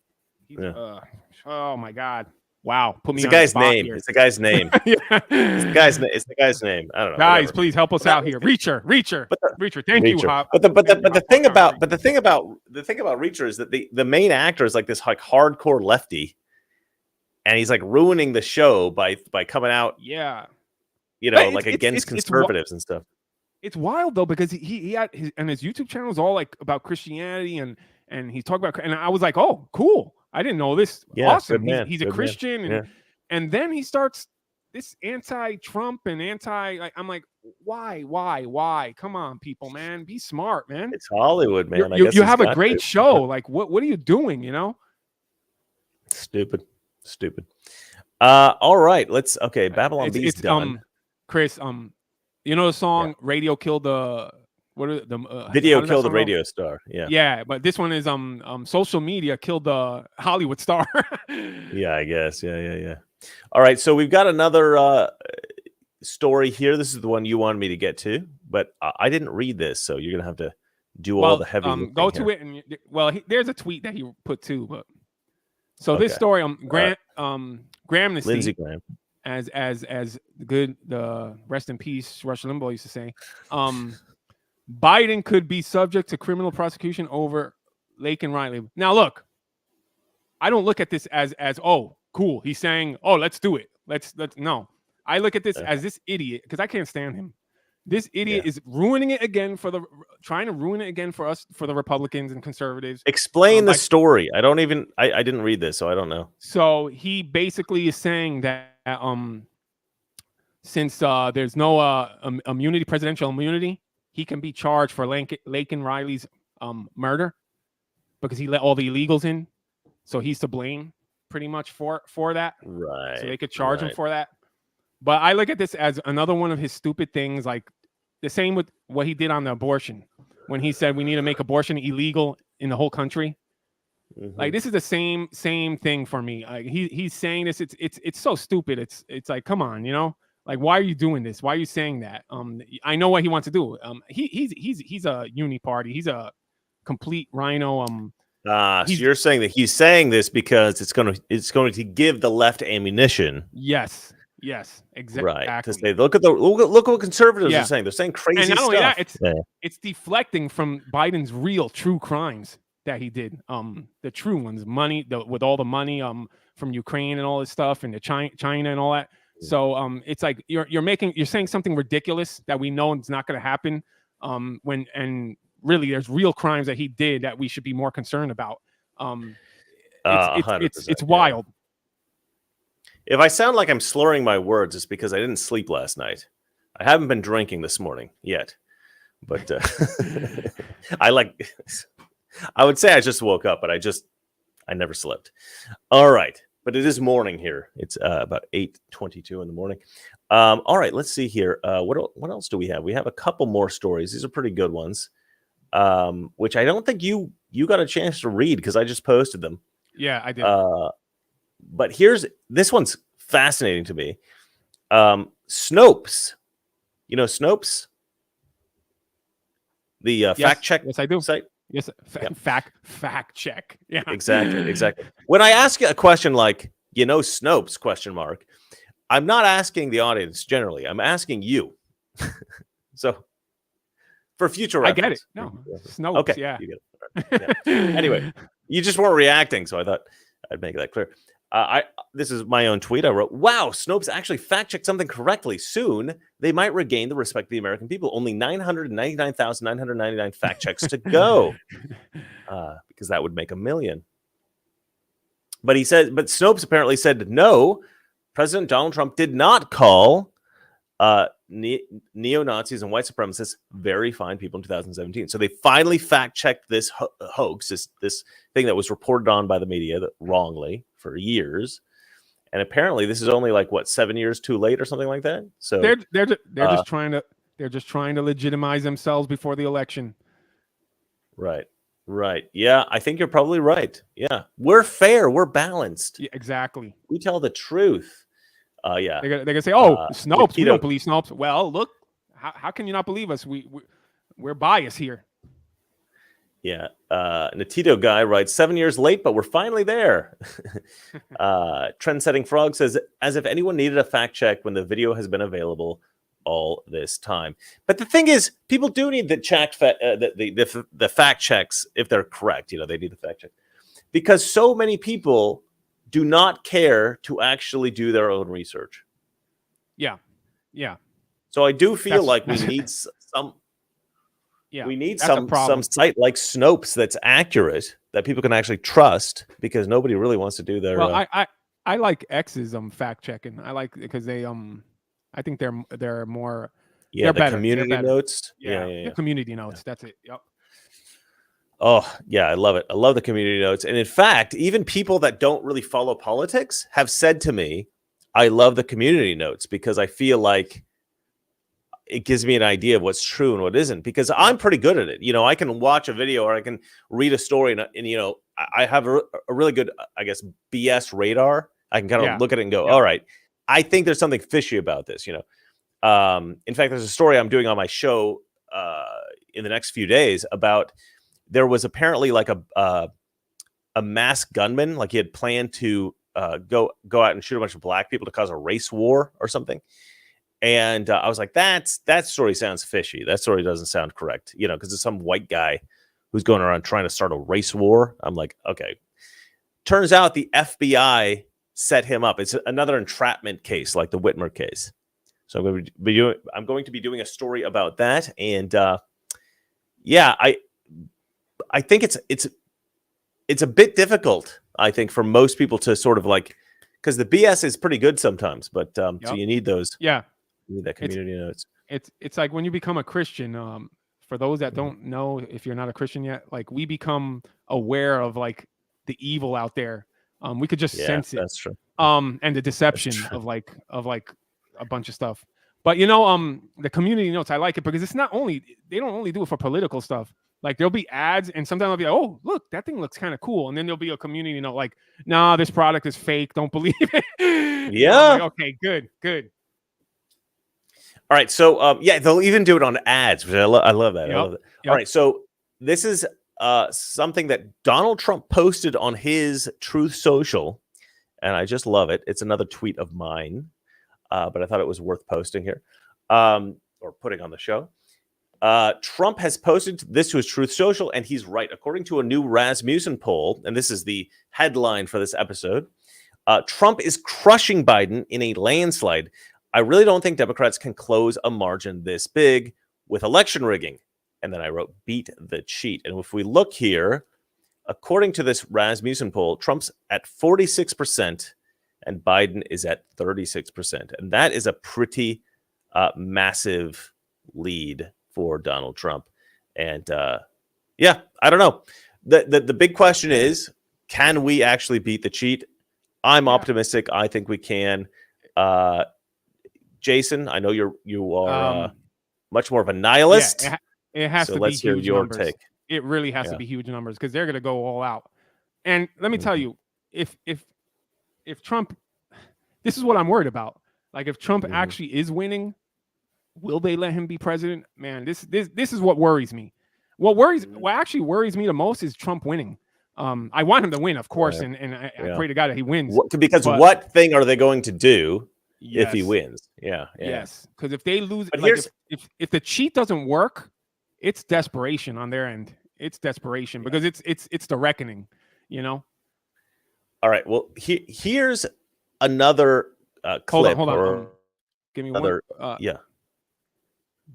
Oh my God! Wow. Put me. It's on the guy's the spot name. here. It's the guy's name. It's the guy's name. I don't know. Guys, whatever. please help us out here. Reacher. Thank you, Hop. But the thing about Reacher is that the main actor is like this like hardcore lefty, and he's like ruining the show by coming out. Yeah. You know, like against conservatives and stuff. It's wild though, because he had his YouTube channel is all like about Christianity and he's talking about, and I was like, oh, cool. I didn't know this. Yeah, awesome. good man, He's a good Christian, man. and then he starts this anti-Trump and I'm like, why? Come on, people, man, be smart, man. It's Hollywood, man. You have a great show. Like, what are you doing? You know, stupid. All right, Babylon Bee's done. Chris, you know the song "Radio Killed the Video Killed the Radio Star." Yeah, but this one is social media killed the Hollywood star. Yeah, I guess. Yeah. All right, so we've got another story here. This is the one you wanted me to get to, but I didn't read this, so you're gonna have to do all the heavy lifting go to here. it, and there's a tweet that he put too. But so this story, Grahamnesty, Lindsey Graham. As good, the rest in peace, Rush Limbaugh used to say, Biden could be subject to criminal prosecution over Lake and Riley. Now, look, I don't look at this as oh, cool. He's saying, oh, let's do it. Let's no. I look at this as this idiot, because I can't stand him. This idiot is ruining it again trying to ruin it again for us, for the Republicans and conservatives. Explain the story. I didn't read this, so I don't know. So he basically is saying that since there's no immunity, presidential immunity, he can be charged for Lake and Riley's murder because he let all the illegals in. So he's to blame pretty much for that. Right. So they could charge him for that. But I look at this as another one of his stupid things, like the same with what he did on the abortion, when he said we need to make abortion illegal in the whole country. Mm-hmm. Like, this is the same thing for me. Like, he's saying this. It's so stupid. It's like, come on, you know, like, why are you doing this? Why are you saying that? I know what he wants to do. He's a uni party. He's a complete rhino. So you're saying that he's saying this because it's going to give the left ammunition. Yes, exactly. Right. To say, look what conservatives are saying. They're saying crazy and not stuff. Only that, it's deflecting from Biden's real true crimes that he did. The true ones, with all the money from Ukraine and all this stuff, and the China and all that. So it's like you're saying something ridiculous that we know it's not going to happen. And really, there's real crimes that he did that we should be more concerned about. It's wild. If I sound like I'm slurring my words, it's because I didn't sleep last night. I haven't been drinking this morning yet, but I would say I just woke up, but I never slept. All right, but it is morning here. It's about 8:22 in the morning. All right, let's see here. What else do we have? We have a couple more stories. These are pretty good ones, which I don't think you got a chance to read because I just posted them. Yeah, I did. But this one's fascinating to me. Snopes. You know Snopes? The fact check. Yes, I do. Site? Yes, fact check. Yeah, exactly. When I ask you a question like, Snopes ? I'm not asking the audience generally. I'm asking you. So for future I reference. get it. No, Snopes. Okay. Yeah. You get it. Yeah. Anyway, you just weren't reacting, so I thought I'd make that clear. This is my own tweet. I wrote, "Wow, Snopes actually fact-checked something correctly. Soon, they might regain the respect of the American people. Only 999,999 fact checks to go, because that would make 1 million." But Snopes apparently said no. President Donald Trump did not call neo-Nazis and white supremacists very fine people in 2017. So they finally fact-checked this hoax, this thing that was reported on by the media wrongly for years. And apparently this is only like 7 years too late or something like that. So they're just trying to legitimize themselves before the election. Right. Yeah, I think you're probably right. Yeah. We're fair, we're balanced. Yeah, exactly. We tell the truth. Yeah, they're gonna say, "Oh, Snopes, we don't believe Snopes." Well, look, how can you not believe us? We're biased here. Yeah, Natito guy writes 7 years late, but we're finally there. Trend-setting frog says, "As if anyone needed a fact check when the video has been available all this time." But the thing is, people do need the fact checks if they're correct. They need the fact check because so many people do not care to actually do their own research. Yeah. So I do feel like we need some. Yeah, we need some site like Snopes that's accurate that people can actually trust because nobody really wants to do their. Well, I like X's fact checking. I like because they I think they're more. Yeah, the better. community notes. Yeah. The community notes. That's it. Yep. Oh, yeah, I love it. I love the community notes. And in fact, even people that don't really follow politics have said to me, I love the community notes because I feel like it gives me an idea of what's true and what isn't because I'm pretty good at it. I can watch a video or I can read a story and I have a really good, I guess, BS radar. I can kind of look at it and go, all right, I think there's something fishy about this, In fact, there's a story I'm doing on my show in the next few days about there was apparently like a masked gunman, like he had planned to go out and shoot a bunch of black people to cause a race war or something. And I was like, that story sounds fishy. That story doesn't sound correct, because it's some white guy who's going around trying to start a race war. I'm like, okay. Turns out the FBI set him up. It's another entrapment case, like the Whitmer case. So I'm going to be doing a story about that. And I think it's a bit difficult, I think, for most people to sort of because the BS is pretty good sometimes, but so you need those. Yeah. You need that community notes. It's like when you become a Christian, for those that don't know, if you're not a Christian yet, we become aware of the evil out there. We could just sense it. That's true. And the deception of a bunch of stuff. But the community notes, I like it because it's not only, they don't only do it for political stuff. There'll be ads and sometimes I'll be like, oh, look, that thing looks kind of cool. And then there'll be a community note nah, this product is fake. Don't believe it. Yeah. Okay, good. All right. So, they'll even do it on ads, which I love that. Yep. I love it. Yep. All right. So this is something that Donald Trump posted on his Truth Social. And I just love it. It's another tweet of mine. But I thought it was worth posting here or putting on the show. Trump has posted this to his Truth Social, and he's right. According to a new Rasmussen poll, and this is the headline for this episode, Trump is crushing Biden in a landslide. I really don't think Democrats can close a margin this big with election rigging. And then I wrote, beat the cheat. And if we look here, according to this Rasmussen poll, Trump's at 46%. And Biden is at 36%. And that is a pretty massive lead for Donald Trump. And I don't know. The big question is, can we actually beat the cheat? I'm optimistic. I think we can. Jason, I know you are much more of a nihilist. Yeah, it has to be let's hear huge your numbers. take. It really has to be huge numbers because they're going to go all out. And let me tell you, if Trump, this is what I'm worried about. If Trump actually is winning, will they let him be president? Man, this is what worries me. What actually worries me the most is Trump winning. I want him to win, of course, and I pray to God that he wins. Because what thing are they going to do if he wins? Yeah. Yes, because if they lose, but if the cheat doesn't work, it's desperation on their end. It's desperation because it's the reckoning, you know. All right. Well, here's another clip. Hold on. Give me another, one. Yeah.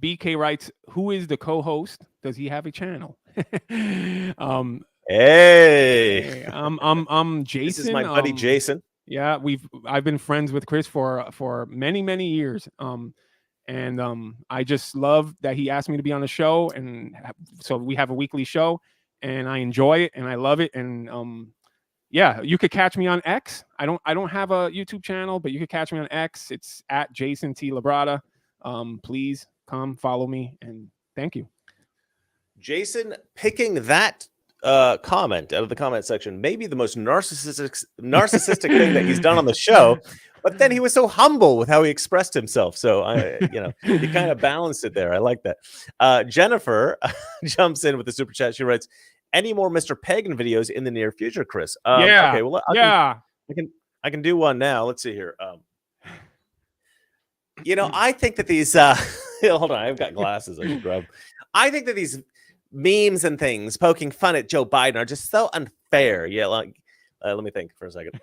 BK writes, "Who is the co-host? Does he have a channel?" Hey, I'm Jason. This is my buddy Jason. Yeah, I've been friends with Chris for many years. I just love that he asked me to be on the show, and so we have a weekly show, and I enjoy it and I love it. And yeah, you could catch me on X. I don't have a YouTube channel, but you could catch me on X. It's at Jason T. Labrada. Please come follow me, and thank you. Jason picking that comment out of the comment section, maybe the most narcissistic thing that he's done on the show. But then he was so humble with how he expressed himself. So he kind of balanced it there. I like that. Jennifer jumps in with the super chat. She writes, "Any more Mr. Pagan videos in the near future, Chris?" Yeah. Okay. Well, I can do one now. Let's see here. I think that these hold on, I've got glasses I should grab. I think that these memes and things poking fun at Joe Biden are just so unfair. Yeah, like let me think for a second.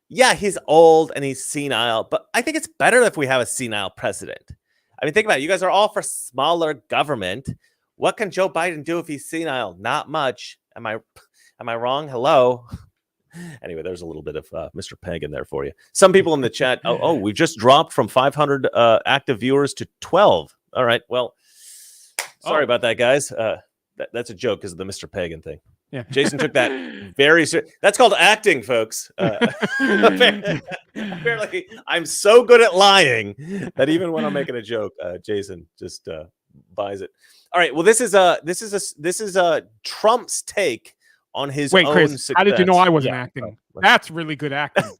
Yeah, he's old and he's senile, but I think it's better if we have a senile president. I mean, think about it. You guys are all for smaller government. What can Joe Biden do if he's senile? Not much. Am I wrong? Hello. Anyway, there's a little bit of Mr. Pagan there for you. Some people in the chat. Oh, we've just dropped from 500 active viewers to 12. All right. Well, sorry about that, guys. That's a joke because of the Mr. Pagan thing. Yeah. Jason took that very serious. That's called acting, folks. Apparently, I'm so good at lying that even when I'm making a joke, Jason just buys it. All right. Well, this is Trump's take on his own Chris, success. how did you know I wasn't acting? That's really good acting.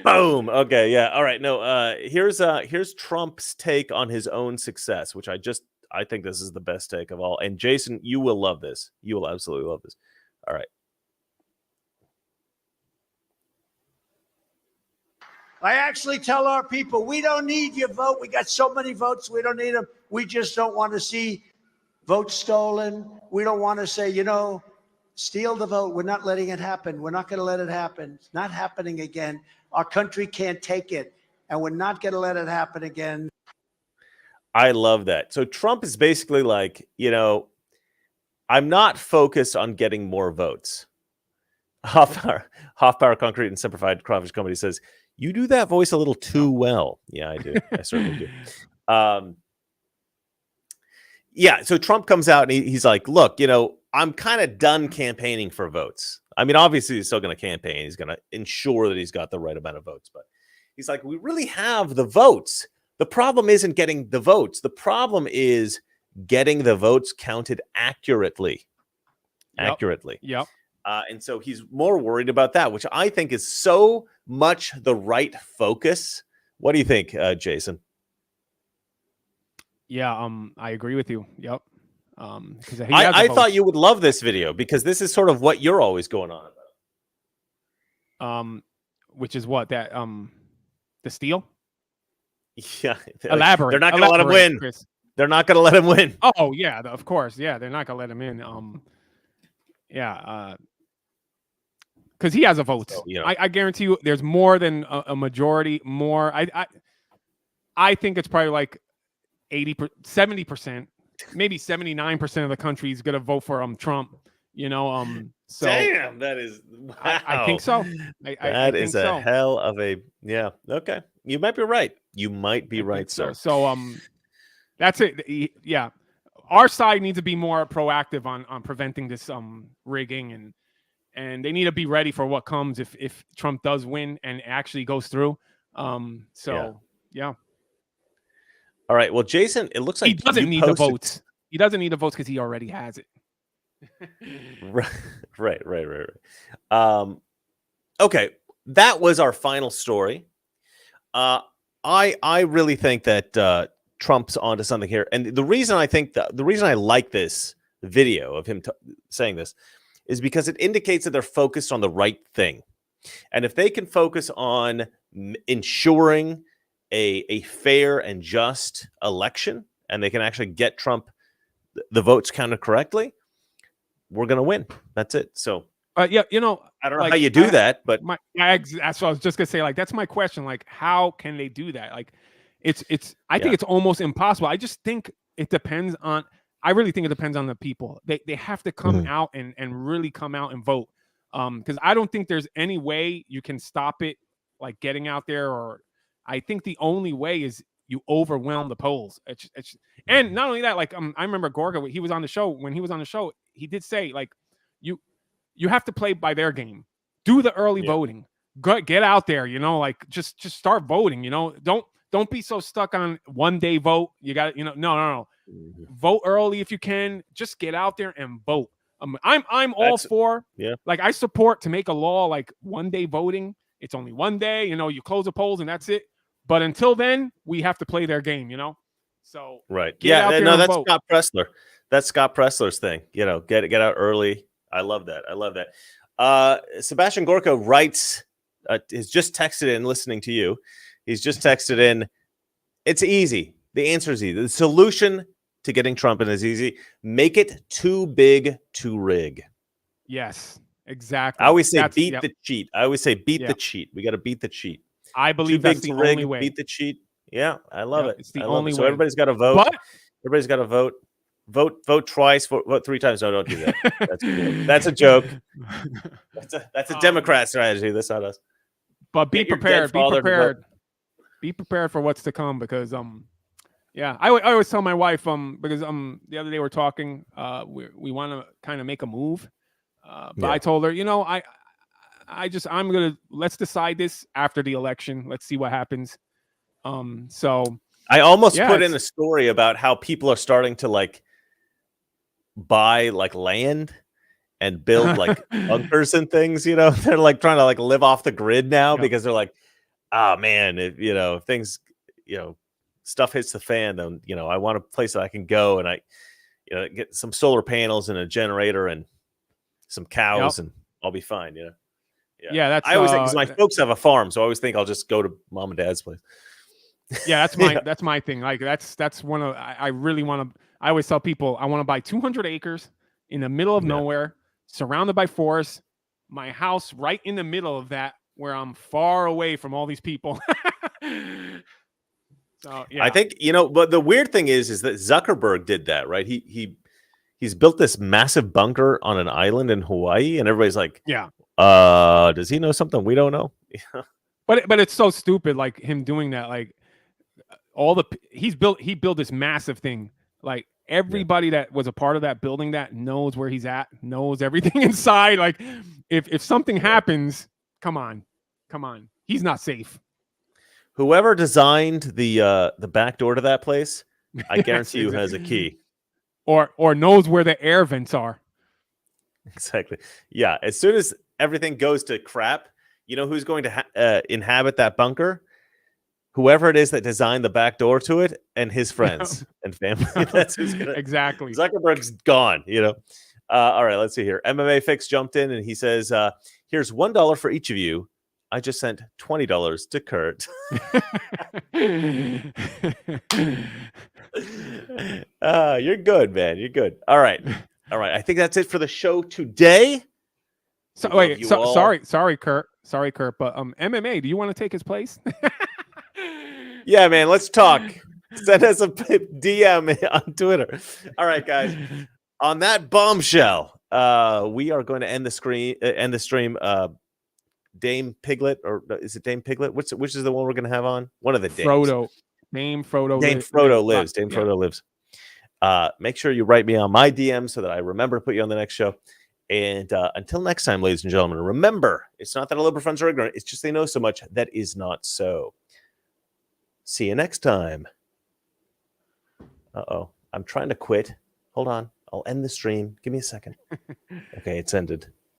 Boom. Okay. Yeah. All right. No. Here's Trump's take on his own success, which I think this is the best take of all. And Jason, you will love this. You will absolutely love this. All right. I actually tell our people, we don't need your vote. We got so many votes. We don't need them. We just don't want to see votes stolen. We don't want to say, steal the vote. We're not letting it happen. We're not going to let it happen. It's not happening again. Our country can't take it. And we're not going to let it happen again. I love that. So Trump is basically like, I'm not focused on getting more votes. Half Power Concrete and Simplified Crawfish Company says, you do that voice a little too well. Yeah, I do. I certainly do. Yeah, so Trump comes out and he's like, look, I'm kind of done campaigning for votes. I mean, obviously he's still going to campaign. He's going to ensure that he's got the right amount of votes. But he's like, we really have the votes. The problem isn't getting the votes. The problem is getting the votes counted accurately. Yep. And so he's more worried about that, which I think is so much the right focus. What do you think, Jason? Yeah, I agree with you. Yep. Because I thought you would love this video because this is sort of what you're always going on about. Which is what that the steal. Yeah. Elaborate. They're not going to let him win. Chris. They're not going to let him win. Oh yeah, of course. Yeah, they're not going to let him in. Because he has a vote. So, I guarantee you, there's more than a majority. More. I think it's probably like 70%, maybe 79% of the country is going to vote for Trump. So damn, that is. Wow. I think so. That is a hell of a Okay, you might be right. You might be right, sir. So that's it. Yeah, our side needs to be more proactive on preventing this rigging and they need to be ready for what comes if Trump does win and actually goes through. Yeah. All right. Well, Jason, it looks like he doesn't need the votes. He doesn't need the votes because he already has it. Right. Okay, that was our final story. I really think that Trump's onto something here, and the reason I like this video of him saying this is because it indicates that they're focused on the right thing, and if they can focus on ensuring a fair and just election and they can actually get Trump the votes counted correctly, we're going to win. That's it. So, yeah, you know, I don't know how you do that, but that's what I was just gonna say. Like, that's my question. Like, how can they do that? Like, I think it's almost impossible. I just think it depends on. I really think it depends on the people. They have to come out and really come out and vote. Because I don't think there's any way you can stop it, like getting out there. Or I think the only way is you overwhelm the polls. And not only that, like I remember Gorga, he was on the show. When he was on the show, he did say like you have to play by their game. Do the early voting. Get out there, you know, like just start voting, you know. Don't be so stuck on one day vote. You got, you know, no. Vote early if you can. Just get out there and vote. I'm all for, like, I support to make a law like one day voting. It's only one day, you know, you close the polls and that's it. But until then, we have to play their game, you know. So right. Get out there and that's vote. Scott Pressler. That's Scott Pressler's thing. You know, get out early. I love that. Sebastian Gorka writes, has just texted in, listening to you. He's just texted in. It's easy. The answer is easy. The solution to getting Trump in is easy. Make it too big to rig. Yes, exactly. I always say beat the cheat. I always say beat the cheat. We got to beat the cheat. I believe that's the only way. Beat the cheat. Yeah, I love it. It's the only way. So everybody's got to vote. But everybody's got to vote. Vote twice. Vote 3 times. No, don't do that. That's a joke. That's a Democrat strategy. That's not us. But be prepared. Be prepared. Be prepared for what's to come, because I always tell my wife because the other day we're talking, we want to kind of make a move, but I told her, you know, let's decide this after the election. Let's see what happens. So I almost put in a story about how people are starting to like buy like land and build like bunkers and things. You know, they're like trying to like live off the grid now because they're like, oh man, if things, stuff hits the fan, then I want a place that I can go and I get some solar panels and a generator and some cows and I'll be fine. That's I always think, because my folks have a farm, so I always think I'll just go to mom and dad's place. Yeah, that's my thing. Like that's one of I really want to. I always tell people I want to buy 200 acres in the middle of nowhere, surrounded by forest. My house right in the middle of that, where I'm far away from all these people. So yeah, I think but the weird thing is that Zuckerberg did that, right? He's built this massive bunker on an island in Hawaii, and everybody's like, does he know something we don't know? But it's so stupid, like him doing that. Like he built this massive thing. Like everybody that was a part of that building that knows where he's at, knows everything inside. Like if something happens, come on, he's not safe. Whoever designed the back door to that place, I guarantee you has a key, or knows where the air vents are. Exactly. Yeah. As soon as everything goes to crap, you know who's going to inhabit that bunker? Whoever it is that designed the back door to it, and his friends and family. That's who's gonna. Exactly. Zuckerberg's gone. All right. Let's see here. MMA Fix jumped in and he says, "Here's $1 for each of you. I just sent $20 to Kurt." You're good, man. You're good. All right. I think that's it for the show today. So wait, sorry, Kurt. Sorry, Kurt. But MMA, do you want to take his place? Yeah, man. Let's talk. Send us a DM on Twitter. All right, guys. On that bombshell, we are going to end the stream. Dame Piglet, or is it Dame Piglet? Which is the one we're going to have on? One of the dames. Frodo. Dame Frodo lives. Dame Frodo lives. Make sure you write me on my DM so that I remember to put you on the next show. And until next time, ladies and gentlemen, remember, it's not that our liberal friends are ignorant. It's just they know so much that is not so. See you next time. I'm trying to quit. Hold on. I'll end the stream. Give me a second. Okay, it's ended.